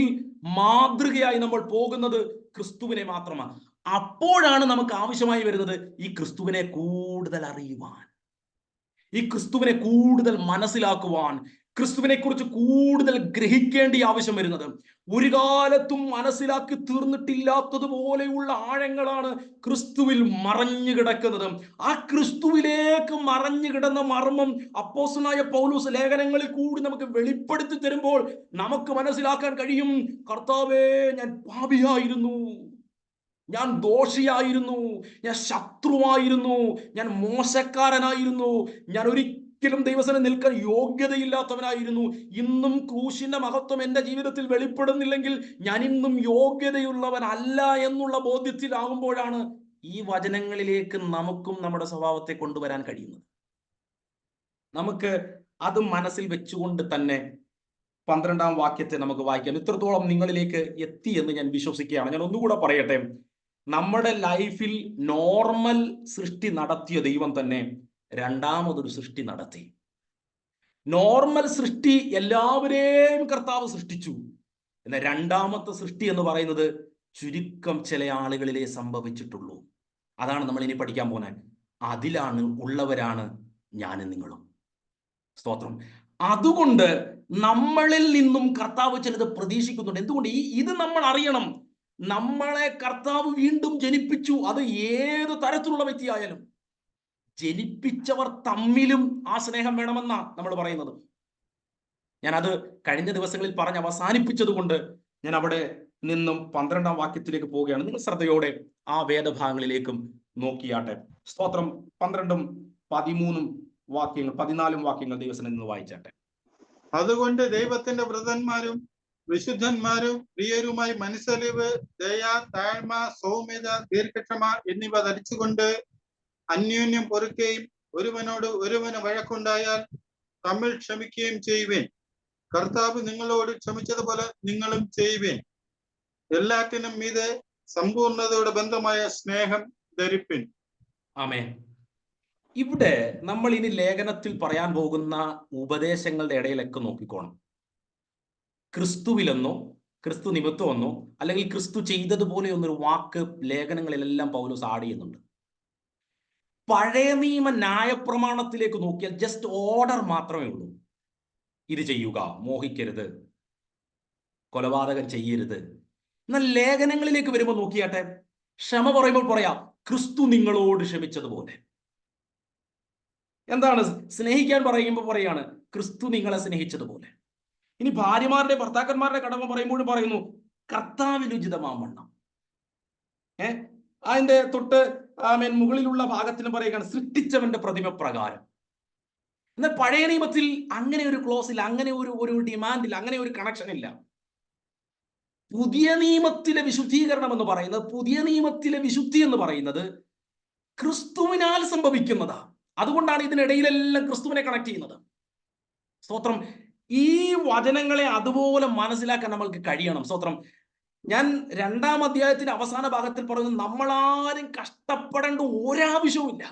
മാതൃകയായി നമ്മൾ പോകുന്നത് ക്രിസ്തുവിനെ മാത്രമാണ്. അപ്പോഴാണ് നമുക്ക് ആവശ്യമായി വരുന്നത് ഈ ക്രിസ്തുവിനെ കൂടുതൽ അറിയുവാൻ. ഈ ക്രിസ്തുവിനെ കൂടുതൽ മനസ്സിലാക്കുവാൻ, ക്രിസ്തുവിനെ കുറിച്ച് കൂടുതൽ ഗ്രഹിക്കേണ്ട ആവശ്യം വരുന്നത്. ഒരു കാലത്തും മനസ്സിലാക്കി തീർന്നിട്ടില്ലാത്തതുപോലെയുള്ള ആഴങ്ങളാണ് ക്രിസ്തുവിൽ മറഞ്ഞു കിടക്കുന്നത്. ആ ക്രിസ്തുവിലേക്ക് മറഞ്ഞു കിടന്ന മർമ്മം അപ്പോസ്തലനായ പൗലോസ് ലേഖനങ്ങളിൽ കൂടി നമുക്ക് വെളിപ്പെടുത്തി തരുമ്പോൾ നമുക്ക് മനസ്സിലാക്കാൻ കഴിയും, കർത്താവേ, ഞാൻ പാപിയായിരുന്നു, ഞാൻ ദോഷിയായിരുന്നു, ഞാൻ ശത്രുവായിരുന്നു, ഞാൻ മോശക്കാരനായിരുന്നു, ഞാൻ ഒരിക്കലും ദൈവസന്നിധിയിൽ നിൽക്കാൻ യോഗ്യതയില്ലാത്തവനായിരുന്നു. ഇന്നും ക്രൂശിന്റെ മഹത്വം എന്റെ ജീവിതത്തിൽ വെളിപ്പെടുന്നില്ലെങ്കിൽ ഞാൻ ഇന്നും യോഗ്യതയുള്ളവനല്ല എന്നുള്ള ബോധ്യത്തിലാകുമ്പോഴാണ് ഈ വചനങ്ങളിലേക്ക് നമുക്കും നമ്മുടെ സ്വഭാവത്തെ കൊണ്ടുവരാൻ കഴിയുന്നത്. നമുക്ക് അത് മനസ്സിൽ വെച്ചുകൊണ്ട് തന്നെ 12-ാം വാക്യത്തെ നമുക്ക് വായിക്കാം. ഇത്രത്തോളം നിങ്ങളിലേക്ക് എത്തി എന്ന് ഞാൻ വിശ്വസിക്കുകയാണ്. ഞാൻ ഒന്നുകൂടെ പറയട്ടെ, നമ്മുടെ ലൈഫിൽ നോർമൽ സൃഷ്ടി നടത്തിയ ദൈവം തന്നെ രണ്ടാമതൊരു സൃഷ്ടി നടത്തി. നോർമൽ സൃഷ്ടി എല്ലാവരെയും കർത്താവ് സൃഷ്ടിച്ചു. എന്നാൽ രണ്ടാമത്തെ സൃഷ്ടി എന്ന് പറയുന്നത് ചുരുക്കം ചില ആളുകളിലേ സംഭവിച്ചിട്ടുള്ളൂ. അതാണ് നമ്മൾ ഇനി പഠിക്കാൻ പോകുന്നത്. അതിലാണ് ഉള്ളവരാണ് ഞാനും നിങ്ങളും. സ്തോത്രം. അതുകൊണ്ട് നമ്മളിൽ നിന്നും കർത്താവ് ചിലത് പ്രതീക്ഷിക്കുന്നുണ്ട്. എന്തുകൊണ്ട്? ഇത് നമ്മൾ അറിയണം. നമ്മളെ കർത്താവ് വീണ്ടും ജനിപ്പിച്ചു. അത് ഏത് തരത്തിലുള്ള വ്യക്തിയായാലും ജനിപ്പിച്ചവർ തമ്മിലും ആ സ്നേഹം വേണമെന്നാ നമ്മൾ പറയുന്നത്. ഞാനത് കഴിഞ്ഞ ദിവസങ്ങളിൽ പറഞ്ഞ് അവസാനിപ്പിച്ചത് കൊണ്ട് ഞാൻ അവിടെ നിന്നും 12-ാം വാക്യത്തിലേക്ക് പോവുകയാണ്. നിങ്ങൾ ശ്രദ്ധയോടെ ആ വേദഭാഗങ്ങളിലേക്കും നോക്കിയാട്ടെ. സ്തോത്രം. 12-ഉം 13-ഉം വാക്യങ്ങൾ, 14 വാക്യങ്ങൾ ദൈവസന്നിധിയിൽ നിന്ന് വായിച്ചാട്ടെ. അതുകൊണ്ട് ദൈവത്തിന്റെ വ്രതന്മാരും വിശുദ്ധന്മാരും പ്രിയരുമായി മനസ്സലിവ്, ദയ, താഴ്മ, സൗമ്യത, ദീർഘക്ഷമ എന്നിവ ധരിച്ചുകൊണ്ട് അന്യോന്യം പൊറുക്കുകയും ഒരുവനോട് ഒരുവന് വഴക്കുണ്ടായാൽ തമ്മിൽ ക്ഷമിക്കുകയും ചെയ്യുവേൻ. കർത്താവ് നിങ്ങളോട് ക്ഷമിച്ചതുപോലെ നിങ്ങളും ചെയ്യുവേൻ. എല്ലാറ്റിനും മീതെ സമ്പൂർണതയുടെ ബന്ധമായ സ്നേഹം ധരിപ്പിൻ. ആമേൻ. ഇവിടെ നമ്മൾ ഇനി ലേഖനത്തിൽ പറയാൻ പോകുന്ന ഉപദേശങ്ങളുടെ ഇടയിലൊക്കെ നോക്കിക്കോണം. ക്രിസ്തുവിലെന്നോ ക്രിസ്തു നിമിത്തമെന്നോ അല്ലെങ്കിൽ ക്രിസ്തു ചെയ്തതുപോലെ ഒന്നൊരു വാക്ക് ലേഖനങ്ങളിലെല്ലാം പൗലോസ് ആഡ് ചെയ്യുന്നുണ്ട്. പഴയ നിയമ ന്യായപ്രമാണത്തിലേക്ക് നോക്കിയാൽ ജസ്റ്റ് ഓർഡർ മാത്രമേ ഉള്ളൂ. ഇത് ചെയ്യുക, മോഹിക്കരുത്, കൊലപാതകം ചെയ്യരുത്. എന്നാൽ ലേഖനങ്ങളിലേക്ക് വരുമ്പോൾ നോക്കിയാട്ടെ, ക്ഷമ പറയുമ്പോൾ പറയാം, ക്രിസ്തു നിങ്ങളോട് ക്ഷമിച്ചതുപോലെ. എന്താണ് സ്നേഹിക്കാൻ പറയുമ്പോൾ പറയാണ്, ക്രിസ്തു നിങ്ങളെ സ്നേഹിച്ചതുപോലെ. ഇനി ഭാര്യമാരുടെ ഭർത്താക്കന്മാരുടെ കടമ പറയുമ്പോഴും പറയുന്നു, കർത്താവിൽ ഉചിതമാവണ്ണം. അതിന്റെ തൊട്ട് മുകളിലുള്ള ഭാഗത്തിന് പറയുകയാണ്, സൃഷ്ടിച്ചവന്റെ പ്രതിമ പ്രകാരം. എന്നാൽ പഴയ നിയമത്തിൽ അങ്ങനെ ഒരു ക്ലോസ് ഇല്ല, അങ്ങനെ ഒരു ഡിമാൻഡ് ഇല്ല, അങ്ങനെ ഒരു കണക്ഷൻ ഇല്ല. പുതിയ നിയമത്തിലെ വിശുദ്ധീകരണം എന്ന് പറയുന്നത്, പുതിയ നിയമത്തിലെ വിശുദ്ധി എന്ന് പറയുന്നത് ക്രിസ്തുവിനാൽ സംഭവിക്കുന്നതാ. അതുകൊണ്ടാണ് ഇതിനിടയിലെല്ലാം ക്രിസ്തുവിനെ കണക്ട് ചെയ്യുന്നത്. സ്തോത്രം. ഈ വചനങ്ങളെ അതുപോലെ മനസ്സിലാക്കാൻ നമ്മൾക്ക് കഴിയണം. സ്തോത്രം. ഞാൻ 2-ാം അധ്യായത്തിന്റെ അവസാന ഭാഗത്തിൽ പറയുന്നത്, നമ്മളാരും കഷ്ടപ്പെടേണ്ട ഒരാവശ്യവുമില്ല.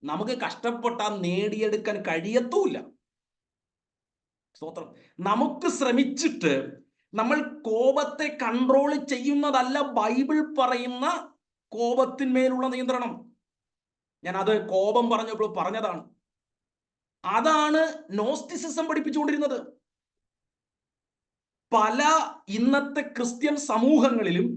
നമുക്ക് കഷ്ടപ്പെട്ടാൽ നേടിയെടുക്കാൻ കഴിയത്തുമില്ല. സ്തോത്രം. നമുക്ക് ശ്രമിച്ചിട്ട് നമ്മൾ കോപത്തെ കൺട്രോൾ ചെയ്യുന്നതല്ല ബൈബിൾ പറയുന്ന കോപത്തിന്മേലുള്ള നിയന്ത്രണം. ഞാൻ അത് കോപം പറഞ്ഞപ്പോൾ പറഞ്ഞതാണ്. അതാണ് നോസ്റ്റിസിസം പഠിപ്പിച്ചുകൊണ്ടിരുന്നത്. പല ഇന്നത്തെ ക്രിസ്ത്യൻ സമൂഹങ്ങളിലും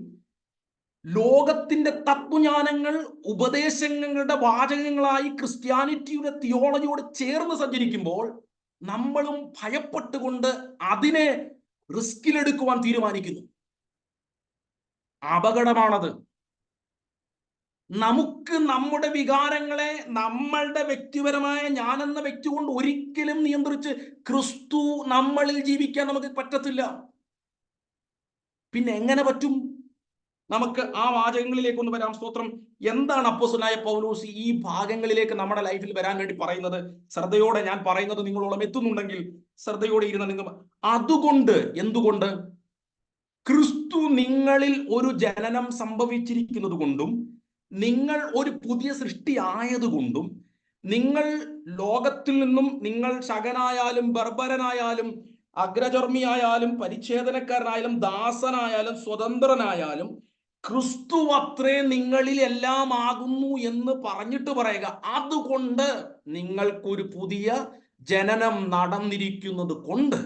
ലോകത്തിന്റെ തത്വജ്ഞാനങ്ങൾ ഉപദേശങ്ങളുടെ വാചകങ്ങളായി ക്രിസ്ത്യാനിറ്റിയുടെ തിയോളജിയോട് ചേർന്ന് സഞ്ചരിക്കുമ്പോൾ നമ്മളും ഭയപ്പെട്ടുകൊണ്ട് അതിനെ റിസ്കിലെടുക്കുവാൻ തീരുമാനിക്കുന്നു. അപകടമാണത്. നമുക്ക് നമ്മുടെ വികാരങ്ങളെ നമ്മളുടെ വ്യക്തിപരമായ ഞാനെന്ന വ്യക്തി കൊണ്ട് ഒരിക്കലും നിയന്ത്രിച്ച് ക്രിസ്തു നമ്മളിൽ ജീവിക്കാൻ നമുക്ക് പറ്റത്തില്ല. പിന്നെ എങ്ങനെ പറ്റും? നമുക്ക് ആ വാചകങ്ങളിലേക്ക് ഒന്ന് വരാം. സ്തോത്രം. എന്താണ് അപ്പോസ്തലനായ പൗലോസ് ഈ ഭാഗങ്ങളിലേക്ക് നമ്മുടെ ലൈഫിൽ വരാൻ വേണ്ടി പറയുന്നത്? ശ്രദ്ധയോടെ ഞാൻ പറയുന്നത് നിങ്ങളോളം എത്തുന്നുണ്ടെങ്കിൽ ശ്രദ്ധയോടെ ഇരുന്ന നിങ്ങൾ. അതുകൊണ്ട്, എന്തുകൊണ്ട്? ക്രിസ്തു നിങ്ങളിൽ ഒരു ജനനം സംഭവിച്ചിരിക്കുന്നത് കൊണ്ടും നിങ്ങൾ ഒരു പുതിയ സൃഷ്ടി ആയതുകൊണ്ടും നിങ്ങൾ ലോകത്തിൽ നിന്നും, നിങ്ങൾ ശകനായാലും ബർബരനായാലും അഗ്രചർമ്മിയായാലും പരിച്ഛേദനക്കാരനായാലും ദാസനായാലും സ്വതന്ത്രനായാലും ക്രിസ്തു അത്രേ നിങ്ങളിൽ എല്ലാം ആകുന്നു എന്ന് പറഞ്ഞിട്ട് പറയുക. അതുകൊണ്ട് നിങ്ങൾക്കൊരു പുതിയ ജനനം നടന്നിരിക്കുന്നത് കൊണ്ട്,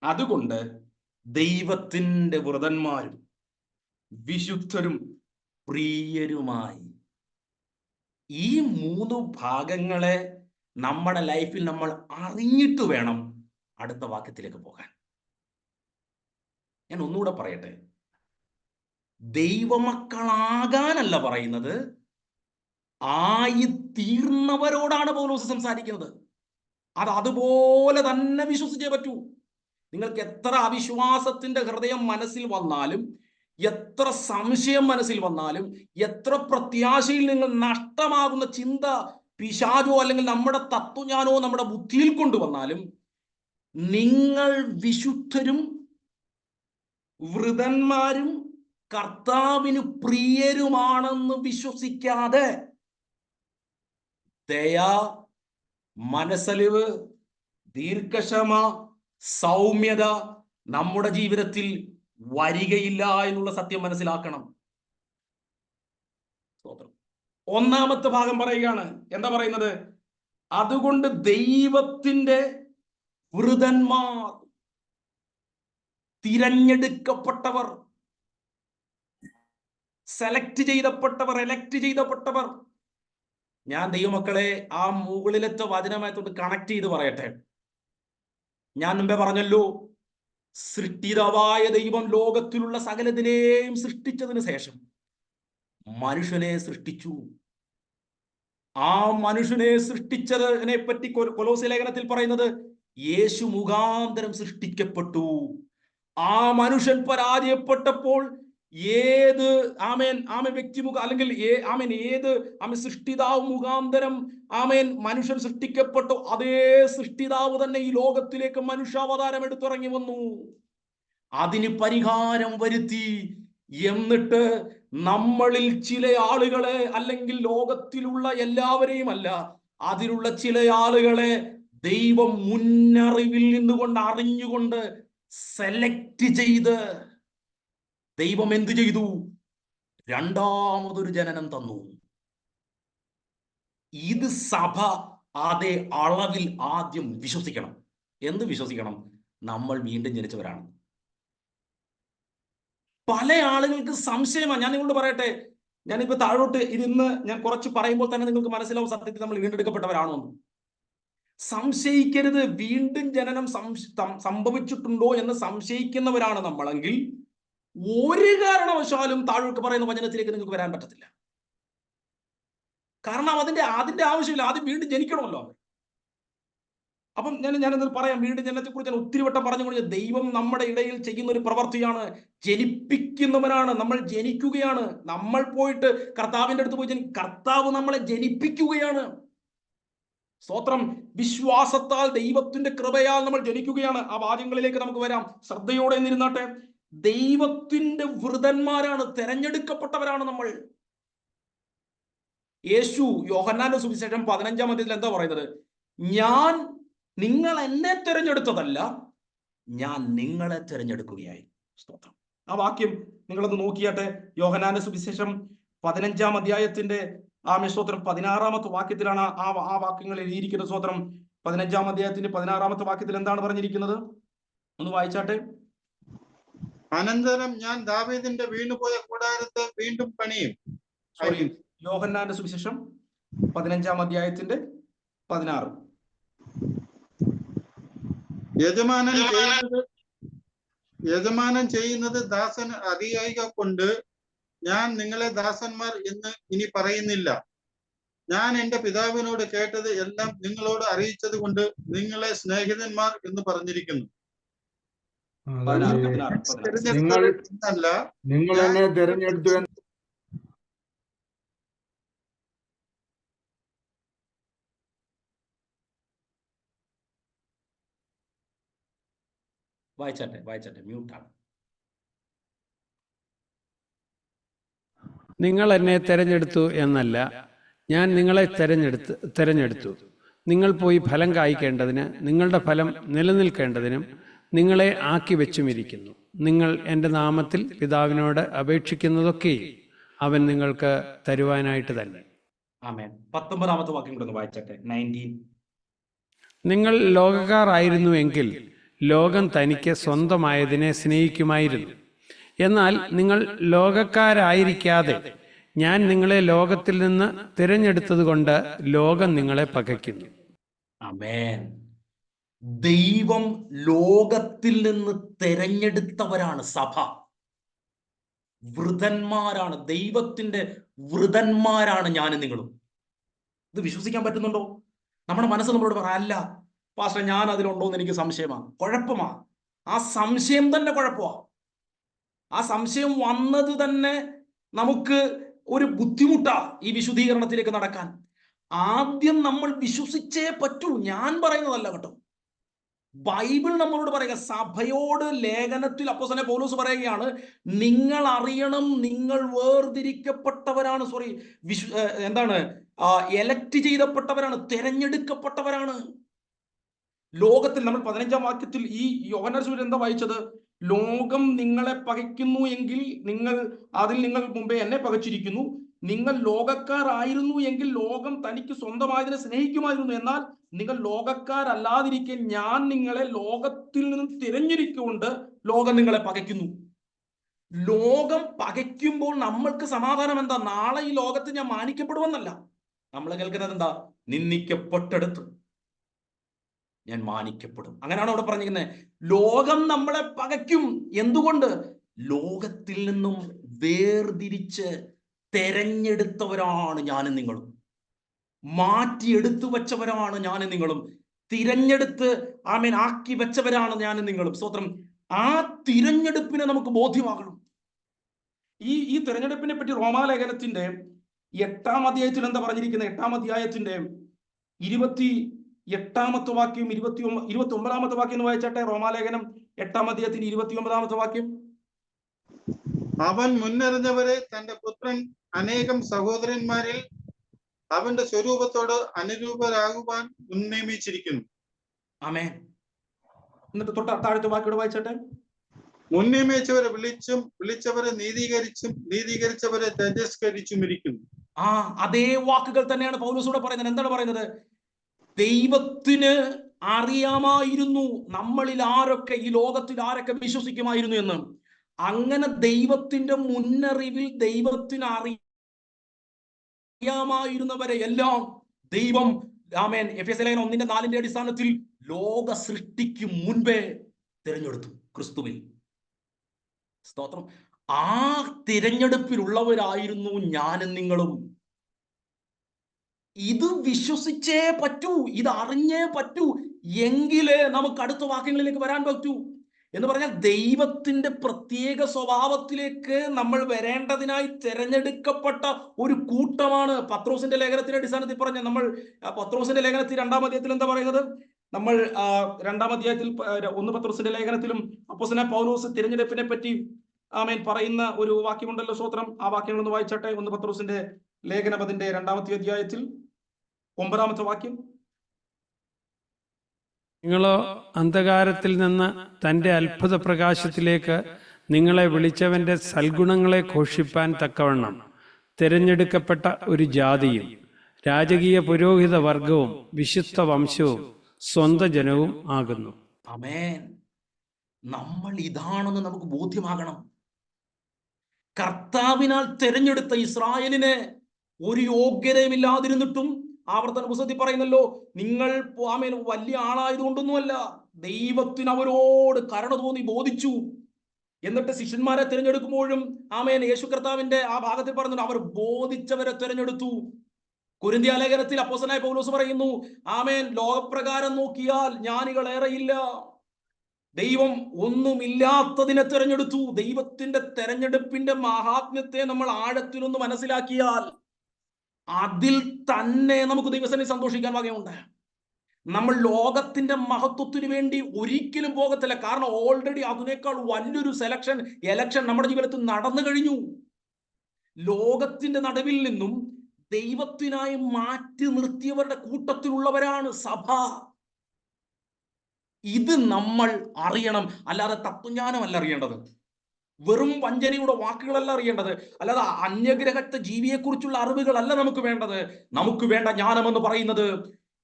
അതുകൊണ്ട് ദൈവത്തിന്റെ വൃതന്മാരും വിശുദ്ധരും പ്രിയരുമായി. ഈ 3 ഭാഗങ്ങളെ നമ്മുടെ ലൈഫിൽ നമ്മൾ അറിഞ്ഞിട്ട് വേണം അടുത്ത വാക്യത്തിലേക്ക് പോകാൻ. ഞാൻ ഒന്നുകൂടെ പറയട്ടെ, ദൈവമക്കളാകാനല്ല പറയുന്നത്, ആയിത്തീർന്നവരോടാണ് പൗലോസ് സംസാരിക്കുന്നത്. അത് അതുപോലെ തന്നെ വിശ്വസിച്ചേ പറ്റൂ. നിങ്ങൾക്ക് എത്ര അവിശ്വാസത്തിന്റെ ഹൃദയം മനസ്സിൽ വന്നാലും, എത്ര സംശയം മനസ്സിൽ വന്നാലും, എത്ര പ്രത്യാശയിൽ നിങ്ങൾ നഷ്ടമാകുന്ന ചിന്ത പിശാചോ അല്ലെങ്കിൽ നമ്മുടെ തത്വജ്ഞാനോ നമ്മുടെ ബുദ്ധിയിൽ കൊണ്ടുവന്നാലും, നിങ്ങൾ വിശുദ്ധരും വൃതന്മാരും കർത്താവിന് പ്രിയരുമാണെന്ന് വിശ്വസിക്കാതെ ദയ, മനസ്സലിവ്, ദീർഘക്ഷമ, സൗമ്യത നമ്മുടെ ജീവിതത്തിൽ വരികയില്ല എന്നുള്ള സത്യം മനസ്സിലാക്കണം. ഒന്നാമത്തെ ഭാഗം പറയുകയാണ്. എന്താ പറയുന്നത്? അതുകൊണ്ട് ദൈവത്തിന്റെ വൃതന്മാർ, തിരഞ്ഞെടുക്കപ്പെട്ടവർ, സെലക്ട് ചെയ്തപ്പെട്ടവർ, എലക്ട് ചെയ്തപ്പെട്ടവർ. ഞാൻ ദൈവമക്കളെ ആ മുകളിലത്തെ വചനമായിട്ടോട്ട് കണക്ട് ചെയ്ത് പറയട്ടെ. ഞാൻ മുമ്പേ പറഞ്ഞല്ലോ, സൃഷ്ടിതാവായ ദൈവം ലോകത്തിലുള്ള സകലതിനെയും സൃഷ്ടിച്ചതിന് ശേഷം മനുഷ്യനെ സൃഷ്ടിച്ചു. ആ മനുഷ്യനെ സൃഷ്ടിച്ചതിനെ പറ്റി കൊലോസ്യ ലേഖനത്തിൽ പറയുന്നത് യേശു മുഖാന്തരം സൃഷ്ടിക്കപ്പെട്ടു. ആ മനുഷ്യൻ പരാജയപ്പെട്ടപ്പോൾ ഏത് വ്യക്തിമുഖ അല്ലെങ്കിൽ ഏത് സൃഷ്ടിതാവ് മുഖാന്തരം മനുഷ്യൻ സൃഷ്ടിക്കപ്പെട്ടു, അതേ സൃഷ്ടിതാവ് തന്നെ ഈ ലോകത്തിലേക്ക് മനുഷ്യാവതാരം എടുത്തിറങ്ങി വന്നു. അതിന് പരിഹാരം വരുത്തി. എന്നിട്ട് നമ്മളിൽ ചില ആളുകളെ, അല്ലെങ്കിൽ ലോകത്തിലുള്ള എല്ലാവരെയും അല്ല, അതിലുള്ള ചില ആളുകളെ ദൈവം മുന്നറിവിൽ നിന്നുകൊണ്ട് അറിഞ്ഞുകൊണ്ട് സെലക്ട് ചെയ്ത് ദൈവം എന്തു ചെയ്തു? രണ്ടാമതൊരു ജനനം തന്നു. ഇത് സഭ അതേ അളവിൽ ആദ്യം വിശ്വസിക്കണം. എന്ത് വിശ്വസിക്കണം? നമ്മൾ വീണ്ടും ജനിച്ചവരാണ്. പല ആളുകൾക്ക് സംശയമാണ്. ഞാൻ നിങ്ങളോട് പറയട്ടെ, ഞാനിപ്പോ താഴോട്ട് ഇരുന്ന് ഞാൻ കുറച്ച് പറയുമ്പോൾ തന്നെ നിങ്ങൾക്ക് മനസ്സിലാവും സത്യത്തിൽ നമ്മൾ വീണ്ടെടുക്കപ്പെട്ടവരാണോ എന്ന്. സംശയിക്കരുത്. വീണ്ടും ജനനം സംഭവിച്ചിട്ടുണ്ടോ എന്ന് സംശയിക്കുന്നവരാണ് നമ്മളെങ്കിൽ ഒരു കാരണവശാലും താഴോട്ട് പറയുന്ന വചനത്തിലേക്ക് നിങ്ങൾക്ക് വരാൻ പറ്റത്തില്ല. കാരണം അതിന്റെ ആവശ്യമില്ല. ആദ്യം വീണ്ടും ജനിക്കണമല്ലോ. അപ്പം ഞാനെന്ത് പറയാം, വീണ്ടും ജനനത്തെ കുറിച്ച് ഞാൻ ഒത്തിരി വട്ടം പറഞ്ഞുകൊണ്ട്, ദൈവം നമ്മുടെ ഇടയിൽ ചെയ്യുന്ന ഒരു പ്രവൃത്തിയാണ്, ജനിപ്പിക്കുന്നവനാണ്. നമ്മൾ ജനിക്കുകയാണ്. നമ്മൾ പോയിട്ട് കർത്താവിന്റെ അടുത്ത് പോയി കർത്താവ് നമ്മളെ ജനിപ്പിക്കുകയാണ്. സ്തോത്രം. വിശ്വാസത്താൽ ദൈവത്തിന്റെ കൃപയാൽ നമ്മൾ ജനിക്കുകയാണ്. ആ വാക്യങ്ങളിലേക്ക് നമുക്ക് വരാം. ശ്രദ്ധയോടെ എന്നിരുന്നാട്ടെ. ദൈവത്തിന്റെ വൃതന്മാരാണ്, തെരഞ്ഞെടുക്കപ്പെട്ടവരാണ് നമ്മൾ. യേശു യോഹന്നാന്റെ സുവിശേഷം 15-ാം അധ്യായത്തിൽ എന്താ പറയുന്നത്? ഞാൻ നിങ്ങൾ എന്നെ തിരഞ്ഞെടുത്തതല്ല, ഞാൻ നിങ്ങളെ തിരഞ്ഞെടുക്കുകയായി. സ്തോത്രം. ആ വാക്യം നിങ്ങളൊന്ന് നോക്കിയാട്ടെ. യോഹന്നാന്റെ സുവിശേഷം 15-ാം അധ്യായത്തിന്റെ സ്തോത്രം 16-ാമത്തെ വാക്യത്തിലാണ് ആ വാക്യങ്ങൾ എഴുതിയിരിക്കുന്നത്. സ്തോത്രം. 15-ാം അധ്യായത്തിന്റെ 16-ാമത്തെ വാക്യത്തിൽ എന്താണ് പറഞ്ഞിരിക്കുന്നത്? ഒന്ന് വായിച്ചാട്ടെ. അനന്തരം ഞാൻ ദാവീദിന്റെ വീണുപോയ കൂടാരത്തെ വീണ്ടും പണിയും. യോഹന്നാന്റെ സുവിശേഷം 15-ാം അധ്യായത്തിന്റെ 16. യജമാനൻ ചെയ്യുന്നത് ദാസൻ അറിയുക കൊണ്ട് ഞാൻ നിങ്ങളെ ദാസന്മാർ എന്ന് ഇനി പറയുന്നില്ല. ഞാൻ എന്റെ പിതാവിനോട് കേട്ടത് എല്ലാം നിങ്ങളോട് അറിയിച്ചത് കൊണ്ട് നിങ്ങളെ സ്നേഹിതന്മാർ എന്ന് പറഞ്ഞിരിക്കുന്നു. നിങ്ങൾ എന്നെ തിരഞ്ഞെടുത്തു. വായിച്ചാട്ടെ മ്യൂട്ടാണ്. നിങ്ങൾ എന്നെ തെരഞ്ഞെടുത്തു എന്നല്ല, ഞാൻ നിങ്ങളെ തെരഞ്ഞെടുത്തു. നിങ്ങൾ പോയി ഫലം കായ്ക്കേണ്ടതിന്, നിങ്ങളുടെ ഫലം നിലനിൽക്കേണ്ടതിനും നിങ്ങളെ ആക്കി വെച്ചുമിരിക്കുന്നു. നിങ്ങൾ എൻ്റെ നാമത്തിൽ പിതാവിനോട് അപേക്ഷിക്കുന്നതൊക്കെ അവൻ നിങ്ങൾക്ക് തരുവാനായിട്ട് തന്നെ. ആമേൻ. 19-ാമത്തെ വാക്യം കൂടെ ഒന്ന് വായിച്ചട്ടെ. 19. നിങ്ങൾ ലോകക്കാർ ആയിരുന്നുവെങ്കിൽ ലോകം തനിക്ക് സ്വന്തമായതിനെ സ്നേഹിക്കുമായിരുന്നു. എന്നാൽ നിങ്ങൾ ലോകക്കാരായിരിക്കാതെ ഞാൻ നിങ്ങളെ ലോകത്തിൽ നിന്ന് തിരഞ്ഞെടുത്തതുകൊണ്ട് ലോകം നിങ്ങളെ പകയ്ക്കുന്നു. ആമേൻ. ദൈവം ലോകത്തിൽ നിന്ന് തെരഞ്ഞെടുത്തവരാണ് സഭ. വൃതന്മാരാണ്, ദൈവത്തിന്റെ വൃതന്മാരാണ് ഞാനും നിങ്ങളും. ഇത് വിശ്വസിക്കാൻ പറ്റുന്നുണ്ടോ? നമ്മുടെ മനസ്സ് നമ്മളോട് പറയാം, അല്ല പാസ്റ്റർ ഞാൻ അതിലുണ്ടോ എന്ന് എനിക്ക് സംശയമാണ്. കുഴപ്പമാ, ആ സംശയം തന്നെ കുഴപ്പമാ. ആ സംശയം വന്നത് തന്നെ നമുക്ക് ഒരു ബുദ്ധിമുട്ടാ ഈ വിശുദ്ധീകരണത്തിലേക്ക് നടക്കാൻ. ആദ്യം നമ്മൾ വിശ്വസിച്ചേ പറ്റൂ. ഞാൻ പറയുന്നതല്ല കേട്ടോ, ബൈബിൾ നമ്മളോട് പറയുക, സഭയോട് ലേഖനത്തിൽ അപ്പോസ്തലൻ പൗലോസ് പറയുകയാണ്, നിങ്ങൾ അറിയണം, നിങ്ങൾ വേർതിരിക്കപ്പെട്ടവരാണ്, എലക്ട് ചെയ്തപ്പെട്ടവരാണ്, തെരഞ്ഞെടുക്കപ്പെട്ടവരാണ്. ലോകത്തിൽ നമ്മൾ 15-ാം വാക്യത്തിൽ ഈ യോഹന്നാൻ സുവിശേഷം എന്താ വായിച്ചത്? ലോകം നിങ്ങളെ പകയ്ക്കുന്നു എങ്കിൽ നിങ്ങൾ മുമ്പേ എന്നെ പകച്ചിരിക്കുന്നു. നിങ്ങൾ ലോകക്കാരായിരുന്നു എങ്കിൽ ലോകം തനിക്ക് സ്വന്തമായതിനെ സ്നേഹിക്കുമായിരുന്നു. എന്നാൽ നിങ്ങൾ ലോകക്കാരല്ലാതിരിക്കെ ഞാൻ നിങ്ങളെ ലോകത്തിൽ നിന്നും തിരഞ്ഞെടുക്കൊണ്ട് ലോകം നിങ്ങളെ പകയ്ക്കുന്നു. ലോകം പകയ്ക്കുമ്പോൾ നമ്മൾക്ക് സമാധാനം എന്താ? നാളെ ഈ ലോകത്ത് ഞാൻ മാനിക്കപ്പെടുമെന്നല്ല. നമ്മൾ കേൾക്കുന്നത് എന്താ? നിന്ദിക്കപ്പെട്ടെടുത്തു ഞാൻ മാനിക്കപ്പെടും. അങ്ങനെയാണ് അവിടെ പറഞ്ഞിരിക്കുന്നത്. ലോകം നമ്മളെ പകയ്ക്കും. എന്തുകൊണ്ട്? ലോകത്തിൽ നിന്നും വേർതിരിച്ച് തെരഞ്ഞെടുത്തവരാണ് ഞാനും നിങ്ങളും. മാറ്റിയെടുത്തു വെച്ചവരാണ് ഞാനും നിങ്ങളും. തിരഞ്ഞെടുത്ത് ആക്കി വെച്ചവരാണ് ഞാനും നിങ്ങളും. സ്തോത്രം. ആ തിരഞ്ഞെടുപ്പിനെ നമുക്ക് ബോധ്യമാകണം. ഈ തിരഞ്ഞെടുപ്പിനെ പറ്റി റോമാലേഖനത്തിന്റെ 8-ാം അധ്യായത്തിൽ എന്താ പറഞ്ഞിരിക്കുന്നത്? 8-ാം അധ്യായത്തിന്റെ 28-ാമത്തെ വാക്യം 29-ാമത്തെ വാക്യം എന്ന് വായിച്ചാട്ടെ. റോമാലേഖനം 8-ാം അധ്യായത്തിന്റെ 29-ാമത്തെ വാക്യം. അവൻ മുന്നറിഞ്ഞവരെ തന്റെ പുത്രൻ അനേകം സഹോദരന്മാരിൽ അവന്റെ സ്വരൂപത്തോട് അനുരൂപരാകുവാൻ നിയമിച്ചിരിക്കുന്നു. ആമേൻ. എന്നിട്ട് താഴത്തെ വാക്യോട് വായിച്ചാട്ടെ. മുൻനിയമിച്ചവരെ വിളിച്ചും വിളിച്ചവരെ നീതീകരിച്ചും നീതീകരിച്ചവരെ തേജസ്കരിച്ചും ഇരിക്കുന്നു. അതേ വാക്കുകൾ തന്നെയാണ് പൗലോസൂടെ പറയുന്നത്. എന്താണ് പറയുന്നത്? ദൈവത്തിന് അറിയാമായിരുന്നു നമ്മളിൽ ആരൊക്കെ, ഈ ലോകത്തിൽ ആരൊക്കെ വിശ്വസിക്കുമായിരുന്നു എന്ന്. അങ്ങനെ ദൈവത്തിന്റെ മുന്നറിവിൽ ദൈവത്തിന് അറിയാമായിരുന്നവരെ എല്ലാം ദൈവം എഫെസ്യ ലേഖനം 1:4 അടിസ്ഥാനത്തിൽ ലോക സൃഷ്ടിക്ക് മുൻപേ തിരഞ്ഞെടുത്തു ക്രിസ്തുവിൽ. സ്തോത്രം. ആ തിരഞ്ഞെടുപ്പിലുള്ളവരായിരുന്നു ഞാനും നിങ്ങളും. ഇത് വിശ്വസിച്ചേ പറ്റൂ, ഇത് അറിഞ്ഞേ പറ്റൂ, എങ്കിലേ നമുക്ക് അടുത്ത വാക്യങ്ങളിലേക്ക് വരാൻ പറ്റൂ. എന്ന് പറഞ്ഞാൽ ദൈവത്തിന്റെ പ്രത്യേക സ്വഭാവത്തിലേക്ക് നമ്മൾ വരേണ്ടതിനായി തിരഞ്ഞെടുക്കപ്പെട്ട ഒരു കൂട്ടമാണ്. പത്രോസിന്റെ ലേഖനത്തിന്റെ അടിസ്ഥാനത്തിൽ പറഞ്ഞ നമ്മൾ പത്രോസിന്റെ ലേഖനത്തിൽ 2-ാം അധ്യായത്തിൽ എന്താ പറയുന്നത്? നമ്മൾ 2-ാം അധ്യായത്തിൽ 1 പത്രോസിന്റെ ലേഖനത്തിലും അപ്പോസ്തലൻ പൗലോസ് തിരഞ്ഞെടുപ്പിനെ പറ്റി പറയുന്ന ഒരു വാക്യമുണ്ടല്ലോ. സ്തോത്രം. ആ വാക്യങ്ങളൊന്ന് വായിച്ചാട്ടെ. 1 പത്രോസിന്റെ ലേഖനം അതിന്റെ 2-ാമത്തെ അധ്യായത്തിൽ 9-ാമത്തെ വാക്യം. നിങ്ങളോ അന്ധകാരത്തിൽ നിന്ന് തൻ്റെ അത്ഭുത പ്രകാശത്തിലേക്ക് നിങ്ങളെ വിളിച്ചവന്റെ സൽഗുണങ്ങളെ ഘോഷിപ്പാൻ തക്കവണ്ണം തിരഞ്ഞെടുക്കപ്പെട്ട ഒരു ജാതിയും രാജകീയ പുരോഹിത വർഗവും വിശുദ്ധ വംശവും സ്വന്തം ജനവും ആകുന്നു. ആമേൻ. നമ്മൾ ഇതാണെന്ന് നമുക്ക് ബോധ്യമാകണം. കർത്താവിനാൽ തിരഞ്ഞെടുത്ത ഇസ്രായേലിനെ ഒരു യോഗ്യതയുമില്ലാതിരുന്നിട്ടും ആവർത്തന പുസ്തകത്തിൽ പറയുന്നല്ലോ, നിങ്ങൾ വലിയ ആളായതുകൊണ്ടൊന്നുമല്ല, ദൈവത്തിന് അവരോട് കരുണ തോന്നി ബോധിച്ചു. എന്നിട്ട് ശിഷ്യന്മാരെ തിരഞ്ഞെടുക്കുമ്പോഴും യേശു കർത്താവിന്റെ ആ ഭാഗത്തിൽ പറഞ്ഞു, അവർ ബോധിച്ചവരെ തിരഞ്ഞെടുത്തു. കൊരിന്ത്യ ലേഖനത്തിൽ അപ്പോസ്തലനായ പൗലോസ് പറയുന്നു, ലോകപ്രകാരം നോക്കിയാൽ ജ്ഞാനികൾ ഏറെയില്ല, ദൈവം ഒന്നുമില്ലാത്തതിനെ തിരഞ്ഞെടുത്തു. ദൈവത്തിന്റെ തെരഞ്ഞെടുപ്പിന്റെ മഹാത്മ്യത്തെ നമ്മൾ ആഴത്തിലൊന്ന് മനസ്സിലാക്കിയാൽ അതിൽ തന്നെ നമുക്ക് ദൈവസന്നിധിയിൽ സന്തോഷിക്കാൻ വകയുണ്ട്. നമ്മൾ ലോകത്തിന്റെ മഹത്വത്തിന് വേണ്ടി ഒരിക്കലും പോകത്തില്ല. കാരണം ഓൾറെഡി അതിനേക്കാൾ വലിയൊരു എലക്ഷൻ നമ്മുടെ ജീവിതത്തിൽ നടന്നു കഴിഞ്ഞു. ലോകത്തിന്റെ നടുവിൽ നിന്നും ദൈവത്തിനായി മാറ്റി നിർത്തിയവരുടെ കൂട്ടത്തിലുള്ളവരാണ് സഭ. ഇത് നമ്മൾ അറിയണം. അല്ലാതെ തത്വജ്ഞാനമല്ല അറിയേണ്ടത്. വെറും വഞ്ചനയുടെ വാക്കുകളല്ല അറിയേണ്ടത്, അല്ലാതെ അന്യഗ്രഹത്തെ ജീവിയെക്കുറിച്ചുള്ള അറിവുകളല്ല നമുക്ക് വേണ്ടത്. നമുക്ക് വേണ്ട ജ്ഞാനം എന്ന് പറയുന്നത്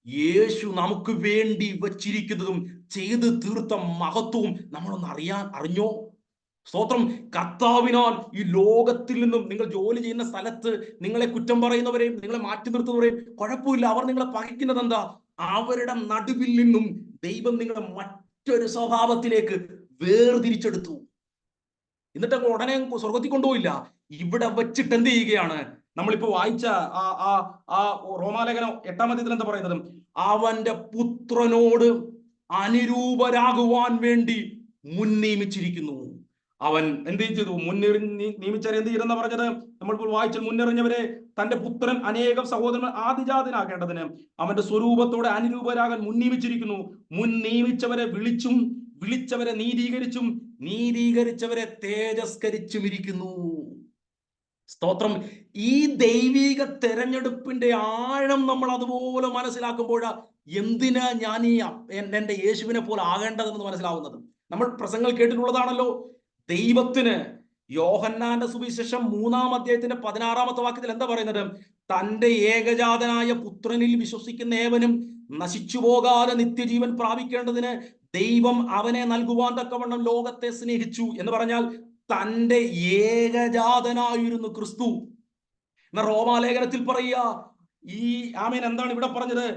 യേശു നമുക്ക് വേണ്ടി വച്ചിരിക്കുന്നതും ചെയ്തു തീർത്ത മഹത്വവും നമ്മളൊന്ന് അറിഞ്ഞോ? സ്തോത്രം. കർത്താവിനാൽ ഈ ലോകത്തിൽ നിന്നും, നിങ്ങൾ ജോലി ചെയ്യുന്ന സ്ഥലത്ത് നിങ്ങളെ കുറ്റം പറയുന്നവരെയും നിങ്ങളെ മാറ്റി നിർത്തുന്നവരെയും കുഴപ്പമില്ല, അവർ നിങ്ങളെ പകയ്ക്കുന്നത് എന്താ? അവരുടെ നടുവിൽ നിന്നും ദൈവം നിങ്ങളെ മറ്റൊരു സ്വഭാവത്തിലേക്ക് വേർതിരിച്ചെടുത്തു. എന്നിട്ട് അങ്ങ് ഉടനെ സ്വർഗത്തിൽ കൊണ്ടുപോയില്ല, ഇവിടെ വെച്ചിട്ട് എന്ത് ചെയ്യുകയാണ്? നമ്മളിപ്പോ വായിച്ച ആ റോമാലേഖനം 8-ാം അധ്യായത്തിൽ എന്താ പറയുന്നത്? അവന്റെ പുത്രനോട് അനുരൂപരാകുവാൻ വേണ്ടി മുൻ നിയമിച്ചിരിക്കുന്നു. അവൻ എന്ത് ചെയ്തു? നിയമിച്ചവരെ എന്ത് ചെയ്തെന്നാ പറഞ്ഞത്? നമ്മളിപ്പോൾ വായിച്ച മുന്നെറിഞ്ഞവരെ തന്റെ പുത്രൻ അനേകം സഹോദരൻ ആദിജാതനാകേണ്ടതിന് അവന്റെ സ്വരൂപത്തോടെ അനുരൂപരാകാൻ മുൻ നിയമിച്ചിരിക്കുന്നു. മുൻ നിയമിച്ചവരെ വിളിച്ചും വിളിച്ചവരെ നീതീകരിച്ചും നീതീകരിച്ചവരെ തേജസ്കരിച്ചും ഇരിക്കുന്നു. സ്തോത്രം. ഈ ദൈവിക തെരഞ്ഞെടുപ്പിന്റെ ആഴം നമ്മൾ അതുപോലെ മനസ്സിലാക്കുമ്പോൾ എന്തിനാ ഞാൻ എന്റെ യേശുവിനെ പോലെ ആകേണ്ടതെന്ന് മനസ്സിലാവുന്നത്. നമ്മൾ പ്രസംഗങ്ങൾ കേട്ടിട്ടുള്ളതാണല്ലോ. ദൈവത്തിന് യോഹന്നാന്റെ സുവിശേഷം 3-ാം അധ്യായത്തിന്റെ 16-ാമത്തെ വാക്യത്തിൽ എന്താ പറയുന്നത്? തന്റെ ഏകജാതനായ പുത്രനിൽ വിശ്വസിക്കുന്ന ഏവനും നശിച്ചു പോകാതെ നിത്യജീവൻ പ്രാപിക്കേണ്ടതിന് ദൈവം അവനെ നൽകുവാൻ തക്കവണ്ണം ലോകത്തെ സ്നേഹിച്ചു എന്ന് പറഞ്ഞാൽ തന്റെ ഏകജാതനായിരുന്നു ക്രിസ്തു. എന്ന റോമാലേഖനത്തിൽ പറയുക, ഈ ആമേൻ എന്താണ് ഇവിടെ പറഞ്ഞത്?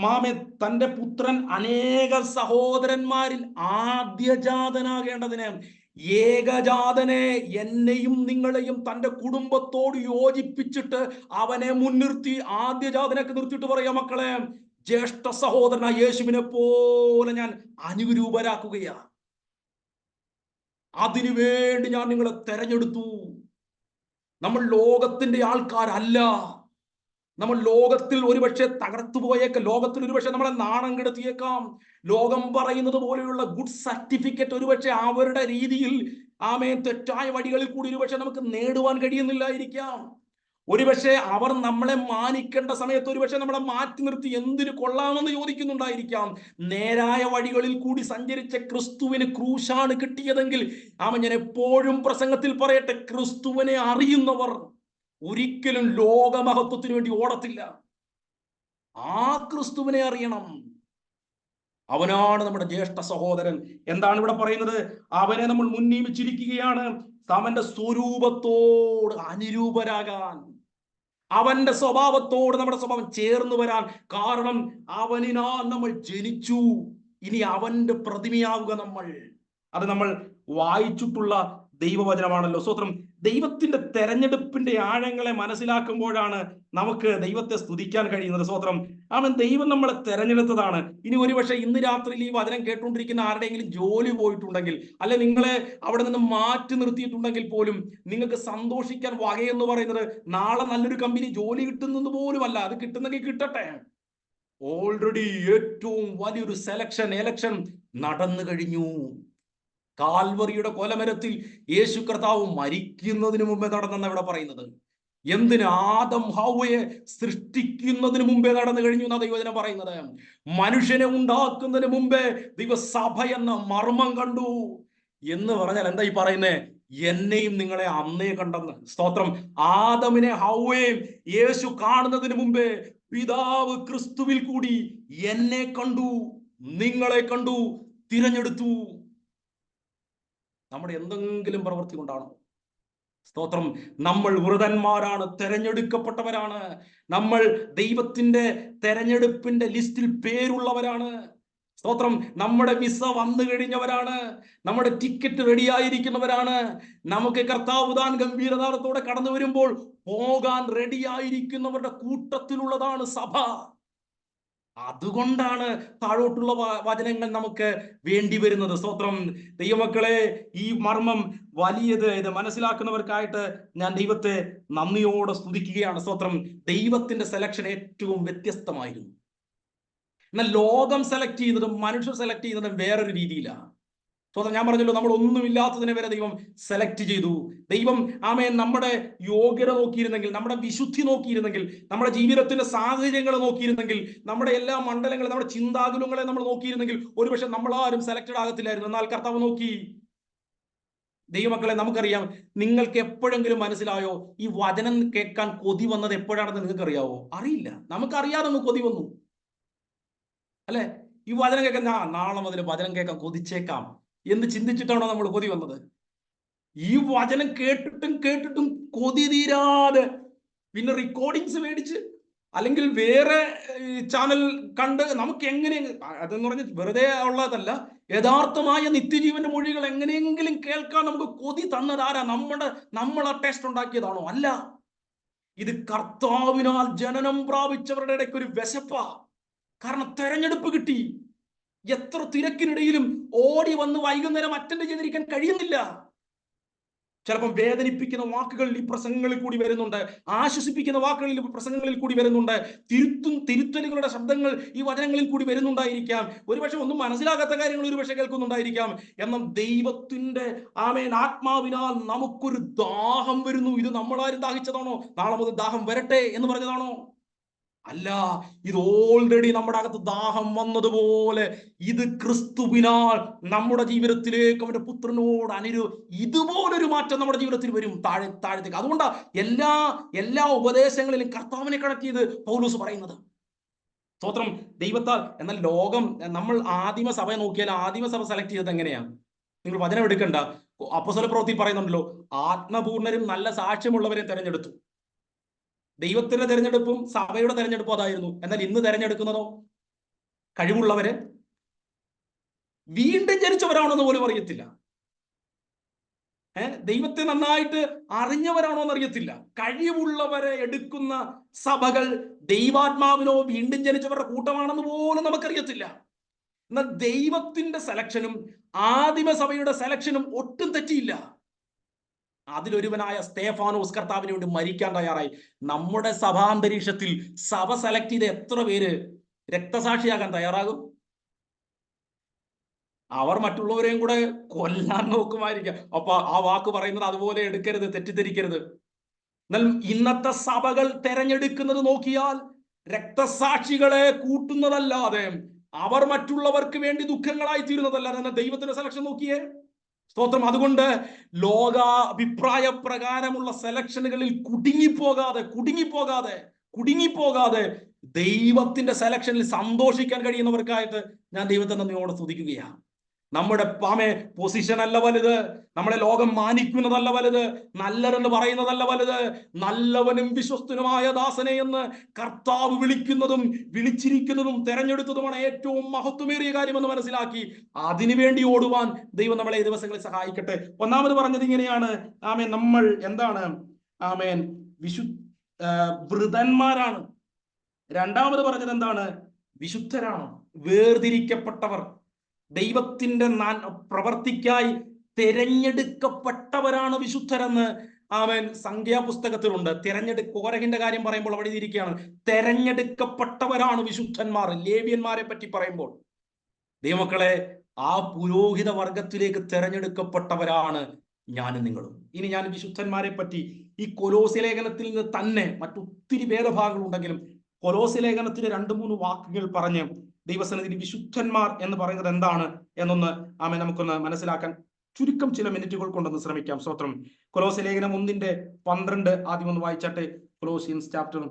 മാമേ തന്റെ പുത്രൻ അനേക സഹോദരന്മാരിൽ ആദ്യജാതനാകേണ്ടതിന്, ഏകജാതനെ എന്നെയും നിങ്ങളെയും തന്റെ കുടുംബത്തോട് യോജിപ്പിച്ചിട്ട് അവനെ മുൻനിർത്തി ആദ്യജാതനൊക്കെ നിർത്തിയിട്ട് പറയാ, മക്കളെ, ജ്യേഷ്ഠ സഹോദരനായ യേശുവിനെ പോലെ ഞാൻ അനുരൂപരാക്കുകയാ. അതിനുവേണ്ടി ഞാൻ നിങ്ങളെ തെരഞ്ഞെടുത്തു. നമ്മൾ ലോകത്തിന്റെ ആൾക്കാരല്ല. നമ്മൾ ലോകത്തിൽ ഒരുപക്ഷെ തകർത്തു പോയേക്കാം, ലോകത്തിൽ ഒരുപക്ഷെ നമ്മളെ നാണം കെടുത്തിയേക്കാം. ലോകം പറയുന്നത് പോലെയുള്ള ഗുഡ് സർട്ടിഫിക്കറ്റ് ഒരുപക്ഷെ അവരുടെ രീതിയിൽ തെറ്റായ വഴികളിൽ കൂടി ഒരുപക്ഷെ നമുക്ക് നേടുവാൻ കഴിയുന്നില്ലായിരിക്കാം. ഒരുപക്ഷെ അവർ നമ്മളെ മാനിക്കേണ്ട സമയത്ത് ഒരുപക്ഷെ നമ്മളെ മാറ്റി നിർത്തി എന്തിനു കൊള്ളാമെന്ന് ചോദിക്കുന്നുണ്ടായിരിക്കാം. നേരായ വഴികളിൽ കൂടി സഞ്ചരിച്ച ക്രിസ്തുവിന് ക്രൂശാണ് കിട്ടിയതെങ്കിൽ ഞാൻ എപ്പോഴും പ്രസംഗത്തിൽ പറയട്ടെ, ക്രിസ്തുവിനെ അറിയുന്നവർ ഒരിക്കലും ലോകമഹത്വത്തിന് വേണ്ടി ഓടത്തില്ല. ആ ക്രിസ്തുവിനെ അറിയണം. അവനാണ് നമ്മുടെ ജ്യേഷ്ഠ സഹോദരൻ. എന്താണ് ഇവിടെ പറയുന്നത്? അവനെ നമ്മൾ മുൻ നിയമിച്ചിരിക്കുകയാണ് അവന്റെ സ്വരൂപത്തോട് അനുരൂപരാകാൻ, അവന്റെ സ്വഭാവത്തോട് നമ്മുടെ സ്വഭാവം ചേർന്ന് വരാൻ. കാരണം അവനിനാൽ നമ്മൾ ജനിച്ചു, ഇനി അവന്റെ പ്രതിമയാവുക നമ്മൾ. അത് നമ്മൾ വായിച്ചിട്ടുള്ള ദൈവവചനമാണല്ലോ. സ്തോത്രം. ദൈവത്തിന്റെ തെരഞ്ഞെടുപ്പിന്റെ ആഴങ്ങളെ മനസ്സിലാക്കുമ്പോഴാണ് നമുക്ക് ദൈവത്തെ സ്തുതിക്കാൻ കഴിയുന്നത്. സ്തോത്രം. ദൈവം നമ്മളെ തെരഞ്ഞെടുത്തതാണ്. ഇനി ഒരുപക്ഷെ ഇന്ന് രാത്രി ഈ വചനം കേട്ടുകൊണ്ടിരിക്കുന്ന ആരുടെയെങ്കിലും ജോലി പോയിട്ടുണ്ടെങ്കിൽ, അല്ലെ നിങ്ങളെ അവിടെ നിന്ന് മാറ്റി നിർത്തിയിട്ടുണ്ടെങ്കിൽ പോലും നിങ്ങൾക്ക് സന്തോഷിക്കാൻ വകയെന്ന് പറയുന്നത് നാളെ നല്ലൊരു കമ്പനി ജോലി കിട്ടുന്നത് പോലുമല്ല. അത് കിട്ടുന്നെങ്കിൽ കിട്ടട്ടെ. ഓൾറെഡി ഏറ്റവും വലിയൊരു എലക്ഷൻ നടന്നു കഴിഞ്ഞു. കാൽവറിയുടെ കൊലമരത്തിൽ യേശു കർത്താവ് മരിക്കുന്നതിന് മുമ്പേ നടന്നെന്ന് ഇവിടെ പറയുന്നത്. എന്തിന്? ആദം ഹവ്വയെ സൃഷ്ടിക്കുന്നതിന് മുമ്പേ നടന്നു കഴിഞ്ഞു എന്നാ ദൈവവചനം പറയുന്നത്. മനുഷ്യനെ ഉണ്ടാക്കുന്നതിന് മുമ്പേ ദൈവസഭ എന്ന മർമ്മം കണ്ടു എന്ന് പറഞ്ഞാൽ എന്താ ഈ പറയുന്നേ? എന്നെയും നിങ്ങളെ അന്നേ കണ്ടെന്ന്. സ്തോത്രം. ആദമിനെ ഹവ്വയെയും യേശു കാണുന്നതിന് മുമ്പേ പിതാവ് ക്രിസ്തുവിൽ കൂടി എന്നെ കണ്ടു, നിങ്ങളെ കണ്ടു, തിരഞ്ഞെടുത്തു. നമ്മുടെ എന്തെങ്കിലും പ്രവൃത്തി കൊണ്ടാണോ? സ്തോത്രം. നമ്മൾ വൃതന്മാരാണ്, തെരഞ്ഞെടുക്കപ്പെട്ടവരാണ്. നമ്മൾ ദൈവത്തിന്റെ തെരഞ്ഞെടുപ്പിന്റെ ലിസ്റ്റിൽ പേരുള്ളവരാണ്. സ്തോത്രം. നമ്മുടെ വിസ വന്നു കഴിഞ്ഞവരാണ്, നമ്മുടെ ടിക്കറ്റ് റെഡിയായിരിക്കുന്നവരാണ്. നമുക്ക് കർത്താവ് താൻ ഗംഭീരതാളത്തോടെ കടന്നു വരുമ്പോൾ പോകാൻ റെഡിയായിരിക്കുന്നവരുടെ കൂട്ടത്തിലുള്ളതാണ് സഭ. അതുകൊണ്ടാണ് താഴോട്ടുള്ള വചനങ്ങൾ നമുക്ക് വേണ്ടി വരുന്നത്. സ്തോത്രം. ദൈവമക്കളെ, ഈ മർമ്മം വലിയത് ഇത് മനസ്സിലാക്കുന്നവർക്കായിട്ട് ഞാൻ ദൈവത്തെ നന്ദിയോടെ സ്തുതിക്കുകയാണ്. സ്തോത്രം. ദൈവത്തിന്റെ സെലക്ഷൻ ഏറ്റവും വ്യത്യസ്തമായിരുന്നു. എന്നാൽ ലോകം സെലക്ട് ചെയ്യുന്നതും മനുഷ്യർ സെലക്ട് ചെയ്യുന്നതും വേറൊരു രീതിയിലാണ്. സ്വതം ഞാൻ പറഞ്ഞല്ലോ, നമ്മൾ ഒന്നുമില്ലാത്തതിനെ വരെ ദൈവം സെലക്ട് ചെയ്തു. ദൈവം നമ്മുടെ യോഗ്യത നോക്കിയിരുന്നെങ്കിൽ, നമ്മുടെ വിശുദ്ധി നോക്കിയിരുന്നെങ്കിൽ, നമ്മുടെ ജീവിതത്തിന്റെ സാഹചര്യങ്ങൾ നോക്കിയിരുന്നെങ്കിൽ, നമ്മുടെ എല്ലാ മണ്ഡലങ്ങളും, നമ്മുടെ ചിന്താകുലങ്ങളെ നമ്മൾ നോക്കിയിരുന്നെങ്കിൽ ഒരുപക്ഷെ നമ്മളാരും സെലക്റ്റഡ് ആകത്തില്ലായിരുന്നു. എന്നാൽ കർത്താവ് നോക്കി, ദൈവമക്കളെ, നമുക്കറിയാം, നിങ്ങൾക്ക് എപ്പോഴെങ്കിലും മനസ്സിലായോ ഈ വചനം കേൾക്കാൻ കൊതി വന്നത് എപ്പോഴാണെന്ന് നിങ്ങൾക്ക് അറിയാവോ? അറിയില്ല. നമുക്കറിയാതെ അങ്ങ് കൊതി വന്നു, അല്ലെ? ഈ വചനം കേൾക്കാൻ നാളെ മുതൽ വചനം കേൾക്കാൻ കൊതിച്ചേക്കാം എന്ന് ചിന്തിച്ചിട്ടാണോ നമ്മൾ കൊതി വന്നത്? ഈ വചനം കേട്ടിട്ടും കേട്ടിട്ടും കൊതി തീരാതെ പിന്നെ റെക്കോർഡിങ്സ് മേടിച്ച് അല്ലെങ്കിൽ വേറെ ചാനൽ കണ്ട് നമുക്ക് എങ്ങനെ, അതെന്ന് പറഞ്ഞ് വെറുതെ ഉള്ളതല്ല, യഥാർത്ഥമായ നിത്യജീവന്റെ മൊഴികൾ എങ്ങനെയെങ്കിലും കേൾക്കാൻ നമുക്ക് കൊതി തന്നതാരാ? നമ്മളെ ടേസ്റ്റ് ഉണ്ടാക്കിയതാണോ? അല്ല. ഇത് കർത്താവിനാൽ ജനനം പ്രാപിച്ചവരുടെ ഇടയ്ക്ക് ഒരു വിശപ്പാ. കാരണം തെരഞ്ഞെടുപ്പ് കിട്ടി. എത്ര തിരക്കിനിടയിലും ഓടി വന്ന് വൈകുന്നേരം അറ്റൻഡ് ചെയ്തിരിക്കാൻ കഴിയുന്നില്ല. ചിലപ്പം വേദനിപ്പിക്കുന്ന വാക്കുകൾ ഈ പ്രസംഗങ്ങളിൽ കൂടി വരുന്നുണ്ട്, ആശ്വസിപ്പിക്കുന്ന വാക്കുകളിൽ പ്രസംഗങ്ങളിൽ കൂടി വരുന്നുണ്ട്, തിരുത്തലുകളുടെ ശബ്ദങ്ങൾ ഈ വചനങ്ങളിൽ കൂടി വരുന്നുണ്ടായിരിക്കാം. ഒരുപക്ഷെ ഒന്നും മനസ്സിലാകാത്ത കാര്യങ്ങൾ ഒരുപക്ഷെ കേൾക്കുന്നുണ്ടായിരിക്കാം. എന്നാൽ ദൈവത്തിന്റെ ആത്മാവിനാൽ നമുക്കൊരു ദാഹം വരുന്നു. ഇത് നമ്മളാരും ദാഹിച്ചതാണോ? നാളെ മുതൽ ദാഹം വരട്ടെ എന്ന് പറഞ്ഞതാണോ? അല്ല. ഇത് ഓൾറെഡി നമ്മുടെ അകത്ത് ദാഹം വന്നതുപോലെ ഇത് ക്രിസ്തുവിനാൽ നമ്മുടെ ജീവിതത്തിലേക്ക് അവന്റെ പുത്രനോട് ഇതുപോലൊരു മാറ്റം നമ്മുടെ ജീവിതത്തിൽ വരും, താഴത്തേക്ക്. അതുകൊണ്ടാ എല്ലാ ഉപദേശങ്ങളിലും കർത്താവിനെ കണക്ട് ചെയ്ത് പൗലോസ് പറയുന്നത്. സ്തോത്രം ദൈവത്താൽ. എന്നാൽ ലോകം, നമ്മൾ ആദിമ സഭയെ നോക്കിയാൽ ആദിമ സഭ സെലക്ട് ചെയ്തത് എങ്ങനെയാ? നിങ്ങൾ വചനം എടുക്കണ്ട, അപ്പോസ്തല പ്രവൃത്തിയിൽ പറയുന്നുണ്ടല്ലോ, ആത്മപൂർണരും നല്ല സാക്ഷ്യമുള്ളവരെ തെരഞ്ഞെടുത്തു. ദൈവത്തിന്റെ തെരഞ്ഞെടുപ്പും സഭയുടെ തെരഞ്ഞെടുപ്പും അതായിരുന്നു. എന്നാൽ ഇന്ന് തെരഞ്ഞെടുക്കുന്നതോ കഴിവുള്ളവരെ, വീണ്ടും ജനിച്ചവരാണെന്ന് പോലും അറിയത്തില്ല. ദൈവത്തെ നന്നായിട്ട് അറിഞ്ഞവരാണോ എന്നറിയത്തില്ല. കഴിവുള്ളവരെ എടുക്കുന്ന സഭകൾ ദൈവാത്മാവിനോ വീണ്ടും ജനിച്ചവരുടെ കൂട്ടമാണെന്ന് പോലും നമുക്കറിയത്തില്ല. എന്നാൽ ദൈവത്തിന്റെ സെലക്ഷനും ആദിമസഭയുടെ സെലക്ഷനും ഒട്ടും തെറ്റിയില്ല. അതിലൊരുവനായ സ്തേഫാനോസ് കർത്താവിന് വേണ്ടി മരിക്കാൻ തയ്യാറായി. നമ്മുടെ സഭാന്തരീക്ഷത്തിൽ സഭ സെലക്ട് ചെയ്ത എത്ര പേര് രക്തസാക്ഷിയാകാൻ തയ്യാറാകും? അവർ മറ്റുള്ളവരെയും കൂടെ കൊല്ലാൻ നോക്കുമായിരിക്കാം. അപ്പൊ ആ വാക്ക് പറയുന്നത് അതുപോലെ എടുക്കരുത്, തെറ്റിദ്ധരിക്കരുത്. എന്നാൽ ഇന്നത്തെ സഭകൾ തെരഞ്ഞെടുക്കുന്നത് നോക്കിയാൽ രക്തസാക്ഷികളെ കൂട്ടുന്നതല്ലാതെ, അവർ മറ്റുള്ളവർക്ക് വേണ്ടി ദുഃഖങ്ങളായി തീരുന്നതല്ലാതെ തന്നെ ദൈവത്തിന്റെ സെലക്ഷൻ നോക്കിയേ. സ്തോത്രം. അതുകൊണ്ട് ലോകാഭിപ്രായ പ്രകാരമുള്ള സെലക്ഷനുകളിൽ കുടുങ്ങിപ്പോകാതെ ദൈവത്തിന്റെ സെലക്ഷനിൽ സന്തോഷിക്കാൻ കഴിയുന്നവർക്കായിട്ട് ഞാൻ ദൈവത്തെ നന്ദിയോടെ സ്തുതിക്കുകയാണ്. നമ്മുടെ പൊസിഷൻ അല്ല വലുത്, നമ്മളെ ലോകം മാനിക്കുന്നതല്ല വലുത്, നല്ലതെന്ന് പറയുന്നതല്ല വലുത്. നല്ലവനും വിശ്വസ്തനുമായ ദാസനെ എന്ന് കർത്താവ് വിളിച്ചിരിക്കുന്നതും തെരഞ്ഞെടുത്തതുമാണ് ഏറ്റവും മഹത്വമേറിയ കാര്യമെന്ന് മനസ്സിലാക്കി അതിനുവേണ്ടി ഓടുവാൻ ദൈവം നമ്മളെ ഈ ദിവസങ്ങളിൽ സഹായിക്കട്ടെ. ഒന്നാമത് പറഞ്ഞത് ഇങ്ങനെയാണ്, നമ്മൾ എന്താണ്? വൃതന്മാരാണ്. രണ്ടാമത് പറഞ്ഞത് എന്താണ്? വിശുദ്ധരാണ്, വേർതിരിക്കപ്പെട്ടവർ, ദൈവത്തിന്റെ പ്രവർത്തിക്കായി തിരഞ്ഞെടുക്കപ്പെട്ടവരാണ് വിശുദ്ധരെന്ന് സംഖ്യാപുസ്തകത്തിലുണ്ട്. കോരഹിന്റെ കാര്യം പറയുമ്പോൾ അവിടെ ഇരിക്കുകയാണ്, തെരഞ്ഞെടുക്കപ്പെട്ടവരാണ് വിശുദ്ധന്മാർ. ലേവ്യന്മാരെ പറ്റി പറയുമ്പോൾ, ദൈവമക്കളെ, ആ പുരോഹിത വർഗത്തിലേക്ക് തെരഞ്ഞെടുക്കപ്പെട്ടവരാണ് ഞാനും നിങ്ങളും. ഇനി ഞാൻ വിശുദ്ധന്മാരെ പറ്റി ഈ കൊലോസ്യ ലേഖനത്തിൽ നിന്ന് തന്നെ മറ്റൊത്തിരി ഭേദഭാഗങ്ങൾ ഉണ്ടെങ്കിലും കൊലോസ്യ ലേഖനത്തിലെ 2-3 വാക്കുകൾ പറഞ്ഞ് ദൈവസന്നിധിയിൽ വിശുദ്ധന്മാർ എന്ന് പറയുന്നത് എന്താണ് എന്നൊന്ന് നമുക്കൊന്ന് മനസ്സിലാക്കാൻ ചുരുക്കം ചില മിനിറ്റുകൾ കൊണ്ടൊന്ന് ശ്രമിക്കാം. സ്തോത്രം. കൊലോസ്യ ലേഖനം 1:12 ആദ്യം ഒന്ന് വായിച്ചാട്ടെ. കൊലോസിയൻസ് ചാപ്റ്റർ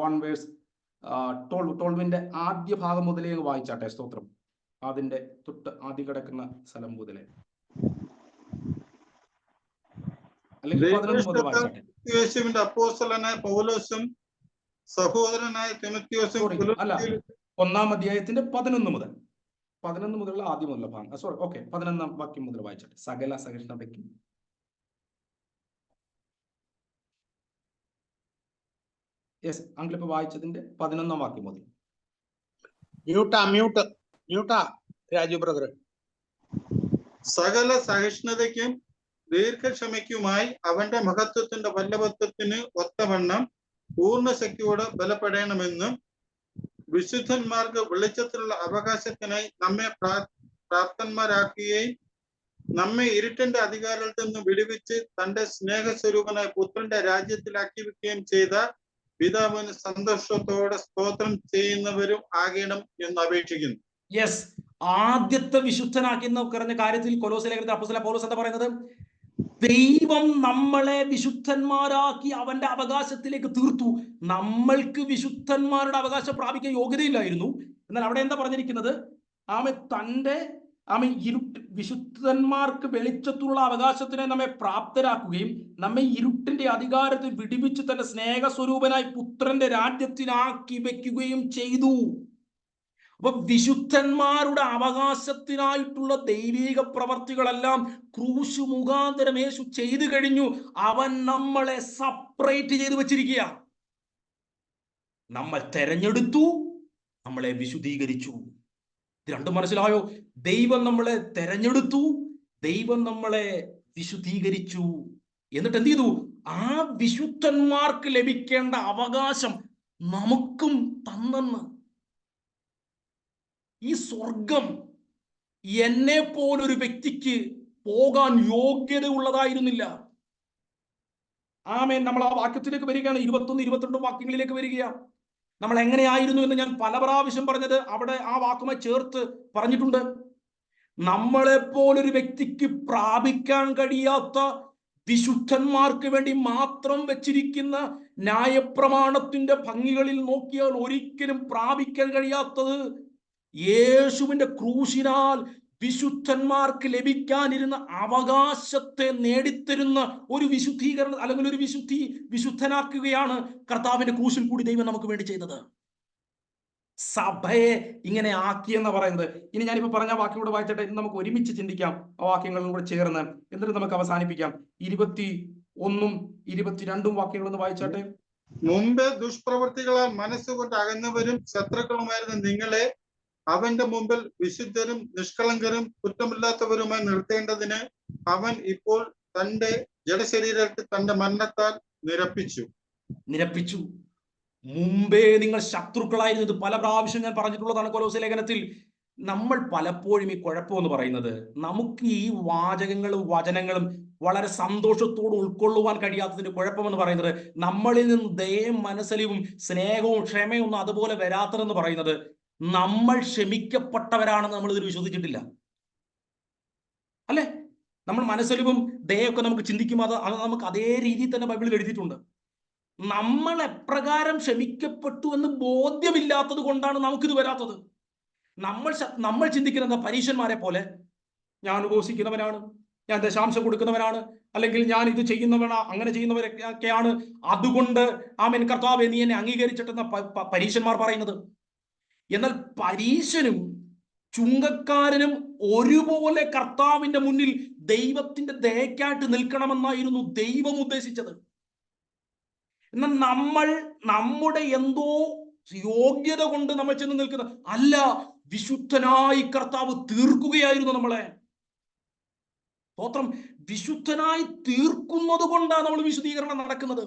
1:12 ആദ്യ ഭാഗം മുതലേ വായിച്ചാട്ടെ. സ്തോത്രം. അതിന്റെ തൊട്ട് ആദ്യം കിടക്കുന്ന സ്ഥലം മുതലേ, അല്ലെങ്കിൽ 11 മുതൽ വായിച്ചാട്ടെ. യേശുവിന്റെ അപ്പോസ്തലനായ പൗലോസും സഹോദരനായ തിമോത്തിയോസും 1-ാം അധ്യായത്തിന്റെ 11 മുതലുള്ള ആദ്യം മുതലുള്ള ഭാഗം. 11-ാം വാക്യം മുതൽ വായിച്ചട്ടെ. സകല സഹിഷ്ണുതയ്ക്കും അങ്കിളിപ്പോ വായിച്ചതിന്റെ 11-ാം വാക്യം മുതൽ. മ്യൂട്ടാ രാജു ബ്രദർ. സകല സഹിഷ്ണുതയ്ക്കും ദീർഘക്ഷമയ്ക്കുമായി അവന്റെ മഹത്വത്തിന്റെ വല്ലഭത്വത്തിന് ഒത്തവണ്ണം പൂർണ്ണശക്തിയോടെ ബലപ്പെടണമെന്നും വിശുദ്ധന്മാർക്ക് വെളിച്ചത്തിലുള്ള അവകാശത്തിനായി നമ്മെ പ്രാപ്തന്മാരാക്കുകയും നമ്മെ ഇരുട്ടിന്റെ അധികാരത്തിൽ നിന്ന് വിടുവിച്ച് തന്റെ സ്നേഹസ്വരൂപനായ പുത്രന്റെ രാജ്യത്തിലാക്കി വെക്കുകയും ചെയ്ത പിതാവിന് സന്തോഷത്തോടെ സ്തോത്രം ചെയ്യുന്നവരും ആകണം എന്ന് അപേക്ഷിക്കുന്നു. യെസ്, ആദ്യത്തെ വിശുദ്ധനാക്കി എന്ന് പറഞ്ഞ കാര്യത്തിൽ കൊലോസ്യ ലേഖനത്തിൽ അപ്പോസ്തലൻ പൗലോസ് എന്താ പറയുന്നത്? ദൈവം നമ്മളെ വിശുദ്ധന്മാരാക്കി അവന്റെ അവകാശത്തിലേക്ക് തീർത്തു. നമ്മൾക്ക് വിശുദ്ധന്മാരുടെ അവകാശം പ്രാപിക്കാൻ യോഗ്യതയില്ലായിരുന്നു. എന്നാൽ അവിടെ എന്താ പറഞ്ഞിരിക്കുന്നത്? വിശുദ്ധന്മാർക്ക് വെളിച്ചത്തുള്ള അവകാശത്തിനെ നമ്മെ പ്രാപ്തരാക്കുകയും നമ്മെ ഇരുട്ടിന്റെ അധികാരത്തിൽ വിടിവിച്ച് തന്റെ സ്നേഹസ്വരൂപനായി പുത്രന്റെ രാജ്യത്തിനാക്കി വെക്കുകയും ചെയ്തു. അപ്പൊ വിശുദ്ധന്മാരുടെ അവകാശത്തിനായിട്ടുള്ള ദൈവിക പ്രവർത്തികളെല്ലാം ക്രൂശ് മുഖാന്തരം യേശു ചെയ്തു കഴിഞ്ഞു. അവൻ നമ്മളെ സെപ്പറേറ്റ് ചെയ്ത് വെച്ചിരിക്കുക. നമ്മൾ തെരഞ്ഞെടുത്തു, നമ്മളെ വിശുദ്ധീകരിച്ചു. ഇത് രണ്ടും മനസ്സിലായോ? ദൈവം നമ്മളെ തെരഞ്ഞെടുത്തു, ദൈവം നമ്മളെ വിശുദ്ധീകരിച്ചു. എന്നിട്ട് എന്ത് ചെയ്തു? ആ വിശുദ്ധന്മാർക്ക് ലഭിക്കേണ്ട അവകാശം നമുക്കും തന്നെന്ന്. ഈ സ്വർഗം എന്നെ പോലൊരു വ്യക്തിക്ക് പോകാൻ യോഗ്യത ഉള്ളതായിരുന്നില്ല. ആമേൻ. നമ്മൾ ആ വാക്യത്തിലേക്ക് വരികയാണ്. 21, 22 വാക്യങ്ങളിലേക്ക് വരികയാണ്. നമ്മൾ എങ്ങനെയായിരുന്നു എന്ന് ഞാൻ പല പ്രാവശ്യം പറഞ്ഞത് അവിടെ ആ വാക്കുമായി ചേർത്ത് പറഞ്ഞിട്ടുണ്ട്. നമ്മളെപ്പോലൊരു വ്യക്തിക്ക് പ്രാപിക്കാൻ കഴിയാത്ത, വിശുദ്ധന്മാർക്ക് വേണ്ടി മാത്രം വെച്ചിരിക്കുന്ന ന്യായപ്രമാണത്തിന്റെ ഭംഗികളിൽ നോക്കിയാൽ ഒരിക്കലും പ്രാപിക്കാൻ കഴിയാത്തത് യേശുവിന്റെ ക്രൂശിനാൽ വിശുദ്ധന്മാർക്ക് ലഭിക്കാനിരുന്ന അവകാശത്തെ നേടിത്തരുന്ന ഒരു വിശുദ്ധീകരണം അല്ലെങ്കിൽ ഒരു വിശുദ്ധനാക്കുകയാണ് കർത്താവിന്റെ ക്രൂശിൽ കൂടി ദൈവം നമുക്ക് വേണ്ടി ചെയ്തത്. സഭയെ ഇങ്ങനെ ആക്കിയെന്ന് പറയുന്നത്. ഇനി ഞാനിപ്പോ പറഞ്ഞ വാക്യം കൂടെ വായിച്ചിട്ട് ഇന്ന് നമുക്ക് ഒരുമിച്ച് ചിന്തിക്കാം. ആ വാക്യങ്ങളും കൂടെ ചേർന്ന് എന്നിട്ട് നമുക്ക് അവസാനിപ്പിക്കാം. 21ഉം 22ഉം വാക്യങ്ങളൊന്ന് വായിച്ചാട്ടെ. മുമ്പേ ദുഷ്പ്രവൃത്തികളാൽ മനസ്സുകൊണ്ട് അകന്നവരും ശത്രുക്കളുമായിരുന്ന നിങ്ങളെ അവന്റെ മുമ്പിൽ വിശുദ്ധരും നിഷ്കളങ്കരും കുറ്റമില്ലാത്തവരുമായി നിർത്തേണ്ടതിന് അവൻ ഇപ്പോൾ തന്റെ ജഡശരീരത്തിൽ തന്റെ മരണത്താൽ നിരപ്പിച്ചു. മുമ്പേ നിങ്ങൾ ശത്രുക്കളായിരുന്നു. ഇത് പല പ്രാവശ്യം ഞാൻ പറഞ്ഞിട്ടുള്ളതാണ് കൊലോസ്യ ലേഖനത്തിൽ. നമ്മൾ പലപ്പോഴും ഈ കുഴപ്പമെന്ന് പറയുന്നത്, നമുക്ക് ഈ വാചകങ്ങളും വചനങ്ങളും വളരെ സന്തോഷത്തോട് ഉൾക്കൊള്ളുവാൻ കഴിയാത്തതിന്റെ കുഴപ്പമെന്ന് പറയുന്നത്, നമ്മളിൽ നിന്ന് ദയയും മനസ്സലിവും സ്നേഹവും ക്ഷമയും ഒന്നും അതുപോലെ വരാത്തതെന്ന് പറയുന്നത്, നമ്മൾ ക്ഷമിക്കപ്പെട്ടവരാണെന്ന് നമ്മൾ ഇതിൽ വിശ്വസിച്ചിട്ടില്ല. അല്ലെ? നമ്മൾ മനസ്സലിവും ദയൊക്കെ നമുക്ക് ചിന്തിക്കും. അത് നമുക്ക് അതേ രീതിയിൽ തന്നെ ബൈബിളിൽ എഴുതിയിട്ടുണ്ട്. നമ്മൾ എപ്രകാരം ക്ഷമിക്കപ്പെട്ടു എന്ന് ബോധ്യമില്ലാത്തത് കൊണ്ടാണ് നമുക്കിത് വരാത്തത്. നമ്മൾ ചിന്തിക്കുന്നത് പരീശന്മാരെ പോലെ, ഞാൻ ഉപവസിക്കുന്നവനാണ്, ഞാൻ ദശാംശം കൊടുക്കുന്നവനാണ്, അല്ലെങ്കിൽ ഞാൻ ഇത് ചെയ്യുന്നവനാ, അങ്ങനെ ചെയ്യുന്നവരൊക്കെയാണ്, അതുകൊണ്ട് ആമേൻ കർത്താവേ നീ എന്നെ അംഗീകരിച്ചിട്ടെന്ന പരീശന്മാർ പറയുന്നത്. എന്നാൽ പരീശനും ചുങ്കക്കാരനും ഒരുപോലെ കർത്താവിന്റെ മുന്നിൽ ദൈവത്തിന്റെ ദയക്കായിട്ട് നിൽക്കണമെന്നായിരുന്നു ദൈവം ഉദ്ദേശിച്ചത്. എന്നാൽ നമ്മൾ നമ്മുടെ എന്തോ യോഗ്യത കൊണ്ട് നമ്മൾ ചെന്ന് നിൽക്കുന്നത് അല്ല, വിശുദ്ധനായി കർത്താവ് തീർക്കുകയായിരുന്നു നമ്മളെ. സ്തോത്രം. വിശുദ്ധനായി തീർക്കുന്നത് കൊണ്ടാണ് നമ്മൾ വിശുദ്ധീകരണം നടക്കുന്നത്.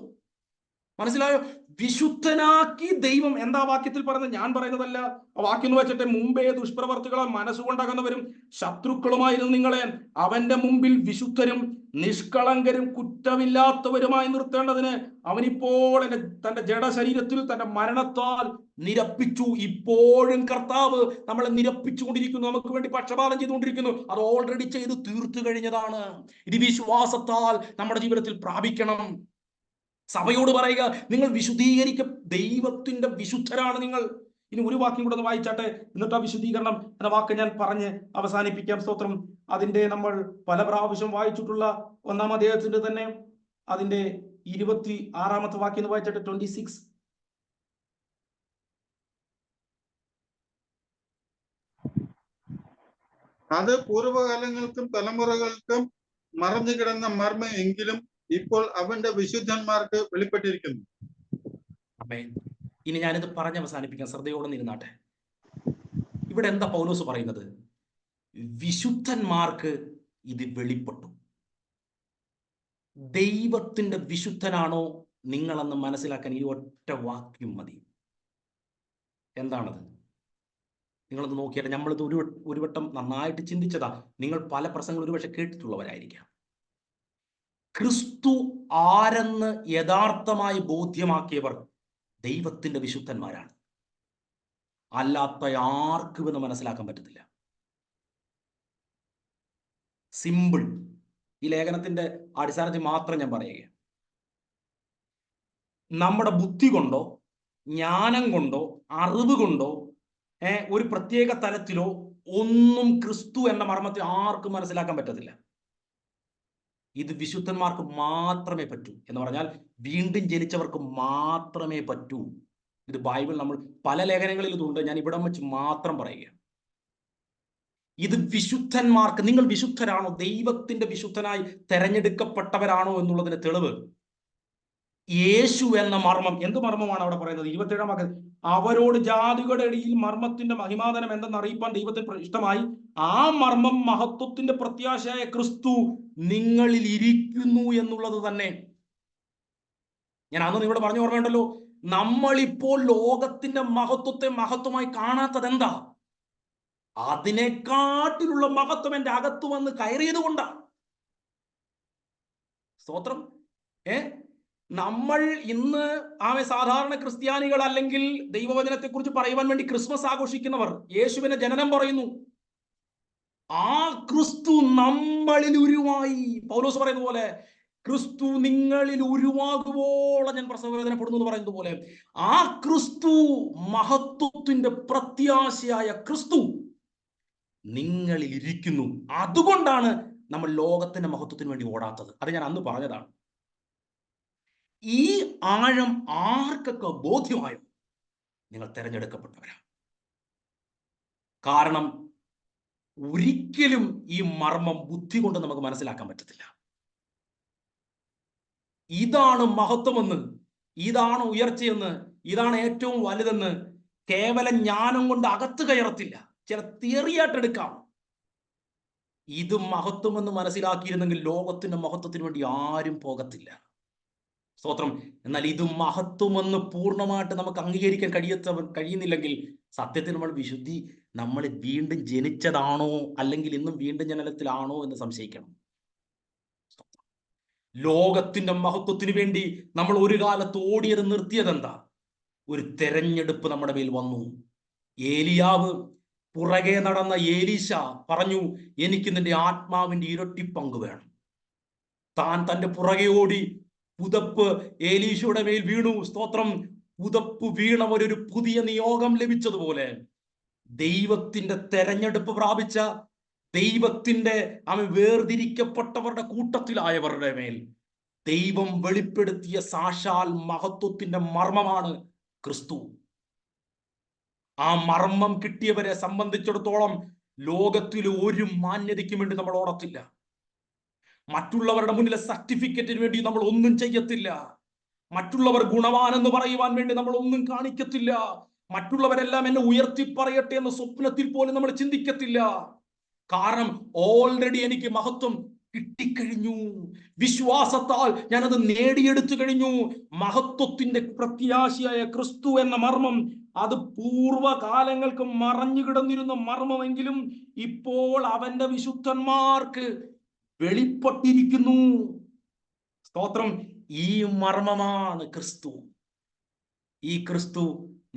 മനസ്സിലായോ? വിശുദ്ധനാക്കി ദൈവം. എന്താ വാക്യത്തിൽ പറയുന്നത്? ഞാൻ പറയുന്നതല്ല. ആ വാക്യം എന്ന് വെച്ചിട്ട്, മുമ്പേ ദുഷ്പ്രവർത്തികളാൽ മനസ്സുകൊണ്ടകന്നവരും ശത്രുക്കളുമായിരുന്നു നിങ്ങളെ അവന്റെ മുമ്പിൽ വിശുദ്ധരും നിഷ്കളങ്കരും കുറ്റമില്ലാത്തവരുമായി നിർത്തേണ്ടതിന് അവനിപ്പോൾ തന്റെ ജഡശരീരത്തിൽ തന്റെ മരണത്താൽ നിരപ്പിച്ചു. ഇപ്പോഴും കർത്താവ് നമ്മളെ നിരപ്പിച്ചുകൊണ്ടിരിക്കുന്നു, നമുക്ക് വേണ്ടി പക്ഷപാതം ചെയ്തുകൊണ്ടിരിക്കുന്നു. അത് ഓൾറെഡി ചെയ്ത് തീർത്തു കഴിഞ്ഞതാണ്. ഇത് വിശ്വാസത്താൽ നമ്മുടെ ജീവിതത്തിൽ പ്രാപിക്കണം. സഭയോട് പറയുക, നിങ്ങൾ ദൈവത്തിന്റെ വിശുദ്ധരാണ് നിങ്ങൾ. ഇനി ഒരു വാക്യം കൂടെ ഒന്ന് വായിച്ചാട്ടെ, എന്നിട്ട് ആ വിശുദ്ധീകരണം എന്ന വാക്ക് ഞാൻ പറഞ്ഞ് അവസാനിപ്പിക്കാം. സ്തോത്രം. അതിന്റെ നമ്മൾ പല പ്രാവശ്യം വായിച്ചിട്ടുള്ള 1-ാം അധ്യായത്തിന്റെ തന്നെ അതിന്റെ 26-ാമത്തെ വാക്യം എന്ന് വായിച്ചാട്ടെ. 26. അത് പൂർവ്വകാലങ്ങൾക്കും തലമുറകൾക്കും മറഞ്ഞു കിടന്ന മർമ്മം എങ്കിലും ഇപ്പോൾ അവന്റെ വിശുദ്ധന്മാർക്ക് വെളിപ്പെട്ടിരിക്കുന്നു. ഇനി ഞാനിത് പറഞ്ഞ് അവസാനിപ്പിക്കാൻ ശ്രദ്ധയോടെ ഇരുന്നാട്ടെ. ഇവിടെ എന്താ പൗലോസ് പറയുന്നത്? വിശുദ്ധന്മാർക്ക് ഇത് വെളിപ്പെട്ടു. ദൈവത്തിന്റെ വിശുദ്ധനാണോ നിങ്ങളെന്ന് മനസ്സിലാക്കാൻ ഈ ഒറ്റ വാക്യം മതി. എന്താണത്? നിങ്ങളത് നോക്കിയാൽ നമ്മളിത് ഒരു വട്ടം നന്നായിട്ട് ചിന്തിച്ചതാ. നിങ്ങൾ പല പ്രസംഗങ്ങൾ ഒരുപക്ഷെ കേട്ടിട്ടുള്ളവരായിരിക്കാം. ക്രിസ്തു ആരെന്ന് യഥാർത്ഥമായി ബോധ്യമാക്കിയവർ ദൈവത്തിന്റെ വിശുദ്ധന്മാരാണ്. അല്ലാത്ത ആർക്കും എന്ന് മനസ്സിലാക്കാൻ പറ്റത്തില്ല. സിമ്പിൾ. ഈ ലേഖനത്തിന്റെ അടിസ്ഥാനത്തിൽ മാത്രം ഞാൻ പറയുകയാണ്. നമ്മുടെ ബുദ്ധി കൊണ്ടോ ജ്ഞാനം കൊണ്ടോ അറിവ് കൊണ്ടോ ഒരു പ്രത്യേക തലത്തിലോ ഒന്നും ക്രിസ്തു എന്ന മർമ്മത്തെ ആർക്കും മനസ്സിലാക്കാൻ പറ്റത്തില്ല. ഇത് വിശുദ്ധന്മാർക്ക് മാത്രമേ പറ്റൂ. എന്ന് പറഞ്ഞാൽ വീണ്ടും ജനിച്ചവർക്ക് മാത്രമേ പറ്റൂ. ഇത് ബൈബിൾ നമ്മൾ പല ലേഖനങ്ങളിൽ ഇതുണ്ട്, ഞാൻ ഇവിടം വെച്ച് മാത്രം പറയുകയാണ്. ഇത് വിശുദ്ധന്മാർക്ക്, നിങ്ങൾ വിശുദ്ധരാണോ, ദൈവത്തിന്റെ വിശുദ്ധനായി തെരഞ്ഞെടുക്കപ്പെട്ടവരാണോ എന്നുള്ളതിന് തെളിവ് യേശു എന്ന മർമ്മം. എന്ത് മർമ്മമാണ് അവിടെ പറയുന്നത്? 27-ാം വാക്യം, അവരോട് ജാതികളുടെ ഇടയിൽ മർമ്മത്തിന്റെ മഹിമാതനം എന്തെന്ന് അറിയിപ്പാൻ ദൈവത്തിന് ഇഷ്ടമായി. ആ മർമ്മം മഹത്വത്തിന്റെ പ്രത്യാശയായ ക്രിസ്തു നിങ്ങളിൽ ഇരിക്കുന്നു എന്നുള്ളത് തന്നെ. ഞാൻ അന്ന് നിങ്ങളോട് പറഞ്ഞു ഓർമ്മയുണ്ടല്ലോ, നമ്മളിപ്പോൾ ലോകത്തിന്റെ മഹത്വത്തെ മഹത്വമായി കാണാത്തത് എന്താ? അതിനെക്കാട്ടിലുള്ള മഹത്വം എന്റെ അകത്ത് വന്ന് കയറിയത് കൊണ്ടാണ്. സ്തോത്രം. നമ്മൾ ഇന്ന് സാധാരണ ക്രിസ്ത്യാനികൾ അല്ലെങ്കിൽ ദൈവവചനത്തെ കുറിച്ച് പറയുവാൻ വേണ്ടി ക്രിസ്മസ് ആഘോഷിക്കുന്നവർ യേശുവിന്റെ ജനനം പറയുന്നു. ആ ക്രിസ്തു നമ്മളിൽ ഉരുവായി. പൗലോസ് പറയുന്ന പോലെ, ക്രിസ്തു നിങ്ങളിൽ ഉരുവാകുവോളം ഞാൻ പ്രസവവേദനപ്പെടുന്നു എന്ന് പറയുന്നത് പോലെ, ആ ക്രിസ്തു, മഹത്വത്തിന്റെ പ്രത്യാശയായ ക്രിസ്തു നിങ്ങളിൽ ഇരിക്കുന്നു. അതുകൊണ്ടാണ് നമ്മൾ ലോകത്തിന്റെ മഹത്വത്തിന് വേണ്ടി ഓടാത്തത്. അത് ഞാൻ അന്ന് പറഞ്ഞതാണ്. ഈ ആഴം ആർക്കൊക്കെ ബോധ്യമായോ നിങ്ങൾ തെരഞ്ഞെടുക്കപ്പെട്ടവരാണ്. കാരണം ഒരിക്കലും ഈ മർമ്മം ബുദ്ധി കൊണ്ട് നമുക്ക് മനസ്സിലാക്കാൻ പറ്റത്തില്ല. ഇതാണ് മഹത്വമെന്ന്, ഇതാണ് ഉയർച്ചയെന്ന്, ഇതാണ് ഏറ്റവും വലുതെന്ന് കേവലം ജ്ഞാനം കൊണ്ട് അകത്ത് കയറത്തില്ല. ചില തിയറിയായിട്ട് എടുക്കാം. ഇത് മഹത്വമെന്ന് മനസ്സിലാക്കിയിരുന്നെങ്കിൽ ലോകത്തിന്റെ മഹത്വത്തിന് വേണ്ടി ആരും പോകത്തില്ല. സ്തോത്രം. എന്നാൽ ഇത് മഹത്വമെന്ന് പൂർണ്ണമായിട്ട് നമുക്ക് അംഗീകരിക്കാൻ കഴിയുന്നില്ലെങ്കിൽ സത്യത്തിൽ നമ്മൾ വീണ്ടും ജനിച്ചതാണോ അല്ലെങ്കിൽ ഇന്നും വീണ്ടും ജനനത്തിലാണോ എന്ന് സംശയിക്കണം. ലോകത്തിന്റെ മഹത്വത്തിന് വേണ്ടി നമ്മൾ ഒരു കാലത്ത് ഓടിയത് നിർത്തിയതെന്താ? ഒരു തെരഞ്ഞെടുപ്പ് നമ്മുടെ മേൽ വന്നു. ഏലിയാവ് പുറകെ നടന്ന ഏലീശ പറഞ്ഞു, എനിക്ക് നിന്റെ ആത്മാവിന്റെ ഇരട്ടി പങ്ക് വേണം. താൻ തന്റെ പുറകെ ഓടി, പുതപ്പ് ഏലീശയുടെ മേൽ വീണു. സ്തോത്രം. പുതപ്പ് വീണവരൊരു പുതിയ നിയോഗം ലഭിച്ചതുപോലെ ദൈവത്തിന്റെ തെരഞ്ഞെടുപ്പ് പ്രാപിച്ച, ദൈവത്തിന്റെ വേർതിരിക്കപ്പെട്ടവരുടെ കൂട്ടത്തിലായവരുടെ മേൽ ദൈവം വെളിപ്പെടുത്തിയ സാക്ഷാൽ മഹത്വത്തിന്റെ മർമ്മമാണ് ക്രിസ്തു. ആ മർമ്മം കിട്ടിയവരെ സംബന്ധിച്ചിടത്തോളം ലോകത്തിൽ ഒരു മാന്യതയ്ക്കും വേണ്ടി നമ്മൾ ഓടത്തില്ല. മറ്റുള്ളവരുടെ മുന്നിലെ സർട്ടിഫിക്കറ്റിന് വേണ്ടി നമ്മൾ ഒന്നും ചെയ്യത്തില്ല. മറ്റുള്ളവർ ഗുണവാനെന്ന് പറയുവാൻ വേണ്ടി നമ്മൾ ഒന്നും കാണിക്കത്തില്ല. മറ്റുള്ളവരെല്ലാം എന്നെ ഉയർത്തി പറയട്ടെ എന്ന സ്വപ്നത്തിൽ പോലും നമ്മൾ ചിന്തിക്കത്തില്ല. കാരണം ഓൾറെഡി എനിക്ക് മഹത്വം കിട്ടിക്കഴിഞ്ഞു. വിശ്വാസത്താൽ ഞാനത് നേടിയെടുത്തു കഴിഞ്ഞു. മഹത്വത്തിന്റെ പ്രത്യാശയായ ക്രിസ്തു എന്ന മർമ്മം, അത് പൂർവകാലങ്ങൾക്ക് മറഞ്ഞു കിടന്നിരുന്ന മർമ്മമെങ്കിലും ഇപ്പോൾ അവന്റെ വിശുദ്ധന്മാർക്ക് വെളിപ്പെട്ടിരിക്കുന്നു. സ്തോത്രം. ഈ മർമ്മമാണ് ക്രിസ്തു. ഈ ക്രിസ്തു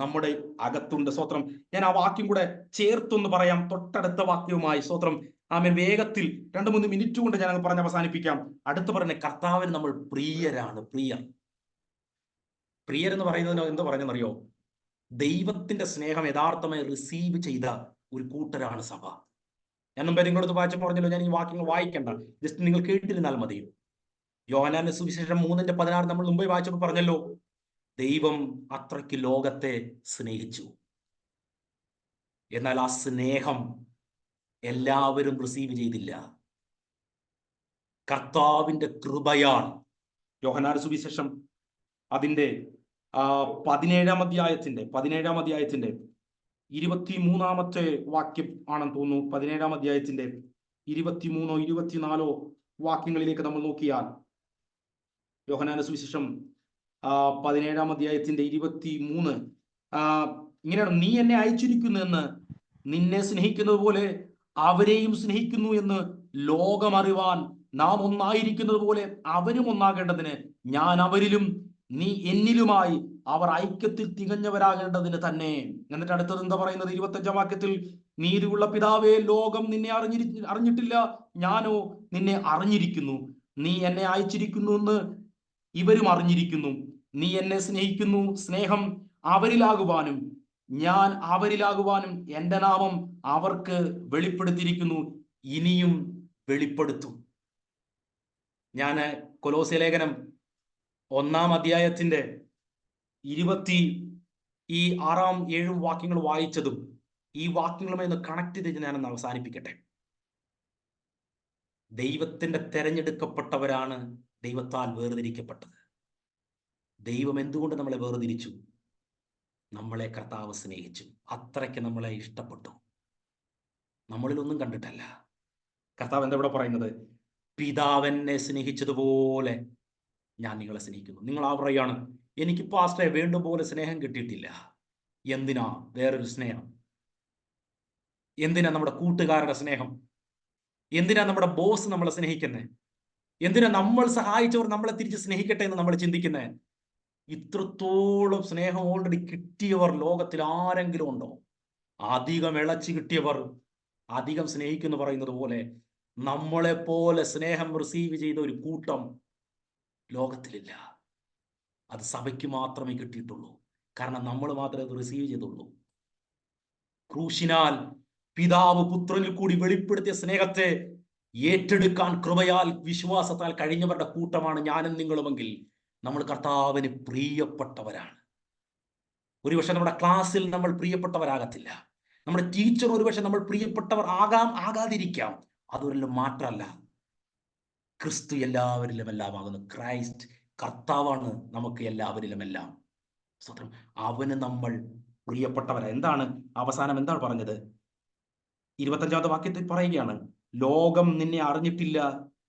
നമ്മുടെ അകത്തുണ്ട്. സ്തോത്രം. ഞാൻ ആ വാക്യം കൂടെ ചേർത്തൊന്ന് പറയാം, തൊട്ടടുത്ത വാക്യവുമായി. സ്തോത്രം. വേഗത്തിൽ 2-3 മിനിറ്റ് കൊണ്ട് ഞാൻ പറഞ്ഞ് അവസാനിപ്പിക്കാം. അടുത്ത് പറഞ്ഞ കർത്താവിന് നമ്മൾ പ്രിയരാണ്. പ്രിയരെന്ന് പറയുന്നതിന് എന്താ പറഞ്ഞെന്നറിയോ? ദൈവത്തിന്റെ സ്നേഹം യഥാർത്ഥമായി റിസീവ് ചെയ്ത ഒരു കൂട്ടരാണ് സഭ. ഞാൻ മുമ്പേ നിങ്ങളടുത്ത് വായിച്ചപ്പോൾ പറഞ്ഞല്ലോ, ഞാൻ ഈ വാക്യങ്ങൾ വായിക്കണ്ട, ജസ്റ്റ് നിങ്ങൾ കേട്ടിരുന്നാൽ മതിയോ. യോഹന്നാന്റെ സുവിശേഷം 3:16 നമ്മൾ മുമ്പേ വായിച്ചപ്പോൾ പറഞ്ഞല്ലോ, ദൈവം അത്രയ്ക്ക് ലോകത്തെ സ്നേഹിച്ചു. എന്നാൽ ആ സ്നേഹം എല്ലാവരും റിസീവ് ചെയ്തില്ല. കർത്താവിന്റെ കൃപയാൽ, യോഹന്നാന്റെ സുവിശേഷം അതിന്റെ 17-ാം അധ്യായത്തിന്റെ 23-ാമത്തെ വാക്യം ആണെന്ന് തോന്നുന്നു. 17-ാം അധ്യായത്തിന്റെ 23-ഓ 24-ഓ വാക്യങ്ങളിലേക്ക് നമ്മൾ നോക്കിയാൽ, യോഹന്നാന്റെ സുവിശേഷം 17-ാം അധ്യായത്തിന്റെ 23 ഇങ്ങനെയാണ്, നീ എന്നെ അയച്ചിരിക്കുന്നുവെന്ന് നിന്നെ സ്നേഹിക്കുന്നത് പോലെ അവരെയും സ്നേഹിക്കുന്നു എന്ന് ലോകം അറിവാൻ നാം ഒന്നായിരിക്കുന്നത് പോലെ അവരും ഒന്നാകേണ്ടതിന് ഞാൻ അവരിലും നീ എന്നിലുമായി അവർ ഐക്യത്തിൽ തികഞ്ഞവരാകേണ്ടതിന് തന്നെ. എന്നിട്ട് അടുത്തത് എന്താ പറയുന്നത്? 25-ാം വാക്യത്തിൽ, നീതിയുള്ള പിതാവേ, ലോകം നിന്നെ അറിഞ്ഞിട്ടില്ല, ഞാനോ നിന്നെ അറിഞ്ഞിരിക്കുന്നു. നീ എന്നെ അയച്ചിരിക്കുന്നു എന്ന് ഇവരും അറിഞ്ഞിരിക്കുന്നു. നീ എന്നെ സ്നേഹിക്കുന്നു. സ്നേഹം അവരിലാകുവാനും ഞാൻ അവരിലാകുവാനും എന്റെ നാമം അവർക്ക് വെളിപ്പെടുത്തിയിരിക്കുന്നു, ഇനിയും വെളിപ്പെടുത്തും. ഞാൻ കൊലോസ്യ ലേഖനം 1-ാം അധ്യായത്തിന്റെ 26-7 വാക്യങ്ങൾ വായിച്ചതും ഈ വാക്യങ്ങളുമായി ഒന്ന് കണക്ട് ചെയ്ത് ഞാനൊന്ന് അവസാനിപ്പിക്കട്ടെ. ദൈവത്തിന്റെ തെരഞ്ഞെടുക്കപ്പെട്ടവരാണ് ദൈവത്താൽ വേർതിരിക്കപ്പെട്ടത്. ദൈവം എന്തുകൊണ്ട് നമ്മളെ വേർതിരിച്ചു? നമ്മളെ കർത്താവ് സ്നേഹിച്ചു, അത്രയ്ക്ക് നമ്മളെ ഇഷ്ടപ്പെട്ടു. നമ്മളിലൊന്നും കണ്ടിട്ടല്ല. കർത്താവ് എന്താ ഇവിടെ പറയുന്നത്? പിതാവെന്നെ സ്നേഹിച്ചതുപോലെ ഞാൻ നിങ്ങളെ സ്നേഹിക്കുന്നു. നിങ്ങൾ പറയാണ്, എനിക്ക് പാസ്റ്ററെ വേണ്ടും പോലെ സ്നേഹം കിട്ടിയിട്ടില്ല. എന്തിനാ വേറൊരു സ്നേഹം? എന്തിനാ നമ്മുടെ കൂട്ടുകാരുടെ സ്നേഹം? എന്തിനാ നമ്മുടെ ബോസ് നമ്മളെ സ്നേഹിക്കുന്നത്? എന്തിനാ നമ്മൾ സഹായിച്ചവർ നമ്മളെ തിരിച്ച് സ്നേഹിക്കട്ടെ എന്ന് നമ്മൾ ചിന്തിക്കുന്നത്? ഇത്രത്തോളം സ്നേഹം ഓൾറെഡി കിട്ടിയവർ ലോകത്തിൽ ആരെങ്കിലും ഉണ്ടോ? അധികം ഇളച്ചു കിട്ടിയവർ അധികം സ്നേഹിക്കുന്നു പറയുന്നത് പോലെ നമ്മളെ പോലെ സ്നേഹം റിസീവ് ചെയ്ത ഒരു കൂട്ടം ലോകത്തിലില്ല. അത് സഭയ്ക്ക് മാത്രമേ കിട്ടിയിട്ടുള്ളൂ. കാരണം നമ്മൾ മാത്രമേ അത് റിസീവ് ചെയ്തുള്ളൂ. ക്രൂശിനാൽ പിതാവ് പുത്രനിൽ കൂടി വെളിപ്പെടുത്തിയ സ്നേഹത്തെ ഏറ്റെടുക്കാൻ കൃപയാൽ വിശ്വാസത്താൽ കഴിഞ്ഞവരുടെ കൂട്ടമാണ് ഞാനും നിങ്ങളുമെങ്കിൽ നമ്മൾ കർത്താവിന് പ്രിയപ്പെട്ടവരാണ്. ഒരുപക്ഷെ നമ്മുടെ ക്ലാസ്സിൽ നമ്മൾ പ്രിയപ്പെട്ടവരാകത്തില്ല, നമ്മുടെ ടീച്ചർ ഒരുപക്ഷെ നമ്മൾ പ്രിയപ്പെട്ടവർ ആകാതിരിക്കാം. അതൊരു മാറ്റമല്ല. ക്രിസ്തു എല്ലാവരിലും എല്ലാം ആകുന്നു. ക്രൈസ്റ്റ് കർത്താവാണ് നമുക്ക് എല്ലാവരിലും എല്ലാം. സ്വതന്ത്രം അവന് നമ്മൾ പ്രിയപ്പെട്ടവരാ. എന്താണ് അവസാനം എന്താണ് പറഞ്ഞത്? 25-ാമത്തെ വാക്യത്തിൽ പറയുകയാണ്, ലോകം നിന്നെ അറിഞ്ഞിട്ടില്ല,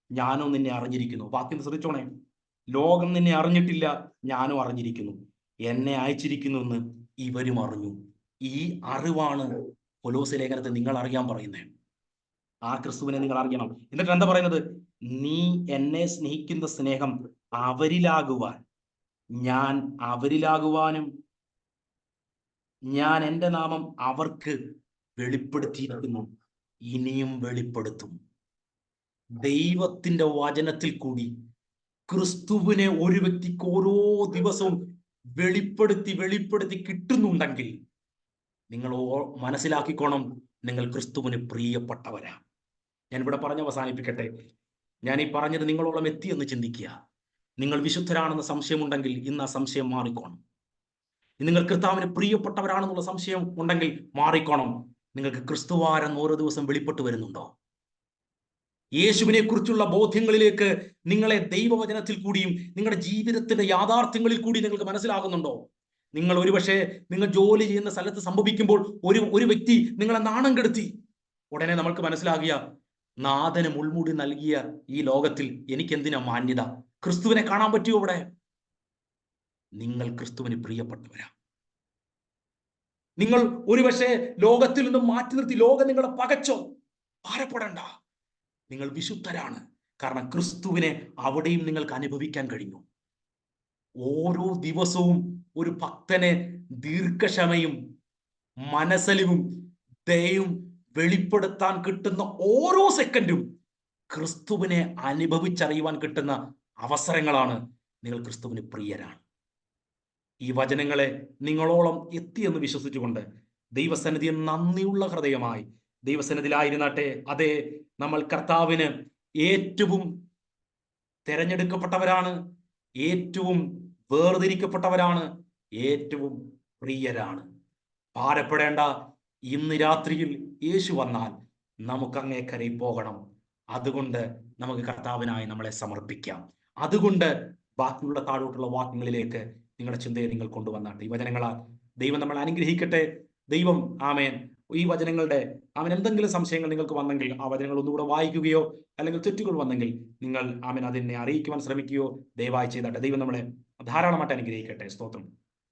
ഞാനോ നിന്നെ അറിഞ്ഞിരിക്കുന്നു. വാക്യം ശ്രദ്ധിച്ചോണേ. ലോകം നിന്നെ അറിഞ്ഞിട്ടില്ല, ഞാനോ അറിഞ്ഞിരിക്കുന്നു. എന്നെ അയച്ചിരിക്കുന്നു എന്ന് ഇവരും അറിഞ്ഞു. ഈ അറിവാണ് കൊലോസ്യ ലേഖനത്തെ നിങ്ങൾ അറിയാൻ പറയുന്നത്. ആ ക്രിസ്തുവിനെ നിങ്ങൾ അറിയണം. എന്നിട്ട് എന്താ പറയുന്നത്? നീ എന്നെ സ്നേഹിക്കുന്ന സ്നേഹം അവരിലാകുവാൻ ഞാൻ അവരിലാകുവാനും ഞാൻ എൻ്റെ നാമം അവർക്ക് വെളിപ്പെടുത്തിയിരിക്കുന്നു, ഇനിയും വെളിപ്പെടുത്തും. ദൈവത്തിന്റെ വചനത്തിൽ കൂടി ക്രിസ്തുവിനെ ഒരു വ്യക്തിക്ക് ഓരോ ദിവസവും വെളിപ്പെടുത്തി കിട്ടുന്നുണ്ടെങ്കിൽ നിങ്ങൾ മനസ്സിലാക്കിക്കോണം, നിങ്ങൾ ക്രിസ്തുവിന് പ്രിയപ്പെട്ടവരാ. ഞാൻ ഇവിടെ പറഞ്ഞ് അവസാനിപ്പിക്കട്ടെ. ഞാൻ ഈ പറഞ്ഞത് നിങ്ങളോളം എത്തിയെന്ന് ചിന്തിക്കുക. നിങ്ങൾ വിശുദ്ധരാണെന്ന സംശയമുണ്ടെങ്കിൽ ഇന്ന് ആ സംശയം മാറിക്കോണം. നിങ്ങൾ കർത്താവിന് പ്രിയപ്പെട്ടവരാണെന്നുള്ള സംശയം ഉണ്ടെങ്കിൽ മാറിക്കോണം. നിങ്ങൾക്ക് ക്രിസ്തുവാരെന്ന് ഓരോ ദിവസം വെളിപ്പെട്ട് വരുന്നുണ്ടോ? യേശുവിനെ കുറിച്ചുള്ള ബോധ്യങ്ങളിലേക്ക് നിങ്ങളെ ദൈവവചനത്തിൽ കൂടിയും നിങ്ങളുടെ ജീവിതത്തിന്റെ യാഥാർത്ഥ്യങ്ങളിൽ കൂടി നിങ്ങൾക്ക് മനസ്സിലാകുന്നുണ്ടോ? നിങ്ങൾ ഒരുപക്ഷെ നിങ്ങൾ ജോലി ചെയ്യുന്ന സ്ഥലത്ത് സംഭവിക്കുമ്പോൾ ഒരു വ്യക്തി നിങ്ങളെ നാണം കെടുത്തി. ഉടനെ നമ്മൾക്ക് മനസ്സിലാകിയ, നാഥന് മുൾമുടി നൽകിയ ഈ ലോകത്തിൽ എനിക്ക് എന്തിനാ മാന്യത? ക്രിസ്തുവിനെ കാണാൻ പറ്റുമോ ഇവിടെ? നിങ്ങൾ ക്രിസ്തുവിന് പ്രിയപ്പെട്ടവരാ. നിങ്ങൾ ഒരുപക്ഷെ ലോകത്തിൽ നിന്നും മാറ്റി നിർത്തി ലോകം നിങ്ങളെ പകച്ചോ, ഭാരപ്പെടണ്ട. നിങ്ങൾ വിശുദ്ധരാണ്. കാരണം ക്രിസ്തുവിനെ അവിടെയും നിങ്ങൾക്ക് അനുഭവിക്കാൻ കഴിഞ്ഞു. ഓരോ ദിവസവും ഒരു ഭക്തനെ ദീർഘക്ഷമയും മനസ്സലിവും ദയയും വെളിപ്പെടുത്താൻ കിട്ടുന്ന ഓരോ സെക്കൻഡും ക്രിസ്തുവിനെ അനുഭവിച്ചറിയുവാൻ കിട്ടുന്ന അവസരങ്ങളാണ്. നിങ്ങൾ ക്രിസ്തുവിന് പ്രിയരാണ്. ഈ വചനങ്ങളെ നിങ്ങളോളം എത്തിയെന്ന് വിശ്വസിച്ചുകൊണ്ട് ദൈവസന്നിധിയിൽ നന്ദിയുള്ള ഹൃദയമായി ദൈവസന്നിധിയിലായിരുന്നാട്ടെ. അതെ, നമ്മൾ കർത്താവിന് ഏറ്റവും തെരഞ്ഞെടുക്കപ്പെട്ടവരാണ്, ഏറ്റവും വേർതിരിക്കപ്പെട്ടവരാണ്, ഏറ്റവും പ്രിയരാണ്. ഭാരപ്പെടേണ്ട. ഇന്ന് രാത്രിയിൽ യേശു വന്നാൽ നമുക്ക് അങ്ങേക്കരയിൽ പോകണം. അതുകൊണ്ട് നമുക്ക് കർത്താവിനായി നമ്മളെ സമർപ്പിക്കാം. അതുകൊണ്ട് ബാക്കിയുള്ള താഴോട്ടുള്ള വാക്യങ്ങളിലേക്ക് നിങ്ങളുടെ ചിന്തയെ നിങ്ങൾ കൊണ്ടുവന്നാട്ടെ. ഈ വചനങ്ങളാൽ ദൈവം നമ്മളെ അനുഗ്രഹിക്കട്ടെ. ദൈവം ആമേൻ. ഈ വചനങ്ങളുടെ എന്തെങ്കിലും സംശയങ്ങൾ നിങ്ങൾക്ക് വന്നെങ്കിൽ ആ വചനങ്ങൾ ഒന്നുകൂടെ വായിക്കുകയോ അല്ലെങ്കിൽ തെറ്റുകൾ വന്നെങ്കിൽ നിങ്ങൾ അതിനെ അറിയിക്കുവാൻ ശ്രമിക്കുകയോ ദയവായി ചെയ്താട്ടെ. ദൈവം നമ്മളെ ധാരാളമായിട്ട് അനുഗ്രഹിക്കട്ടെ. സ്തോത്രം.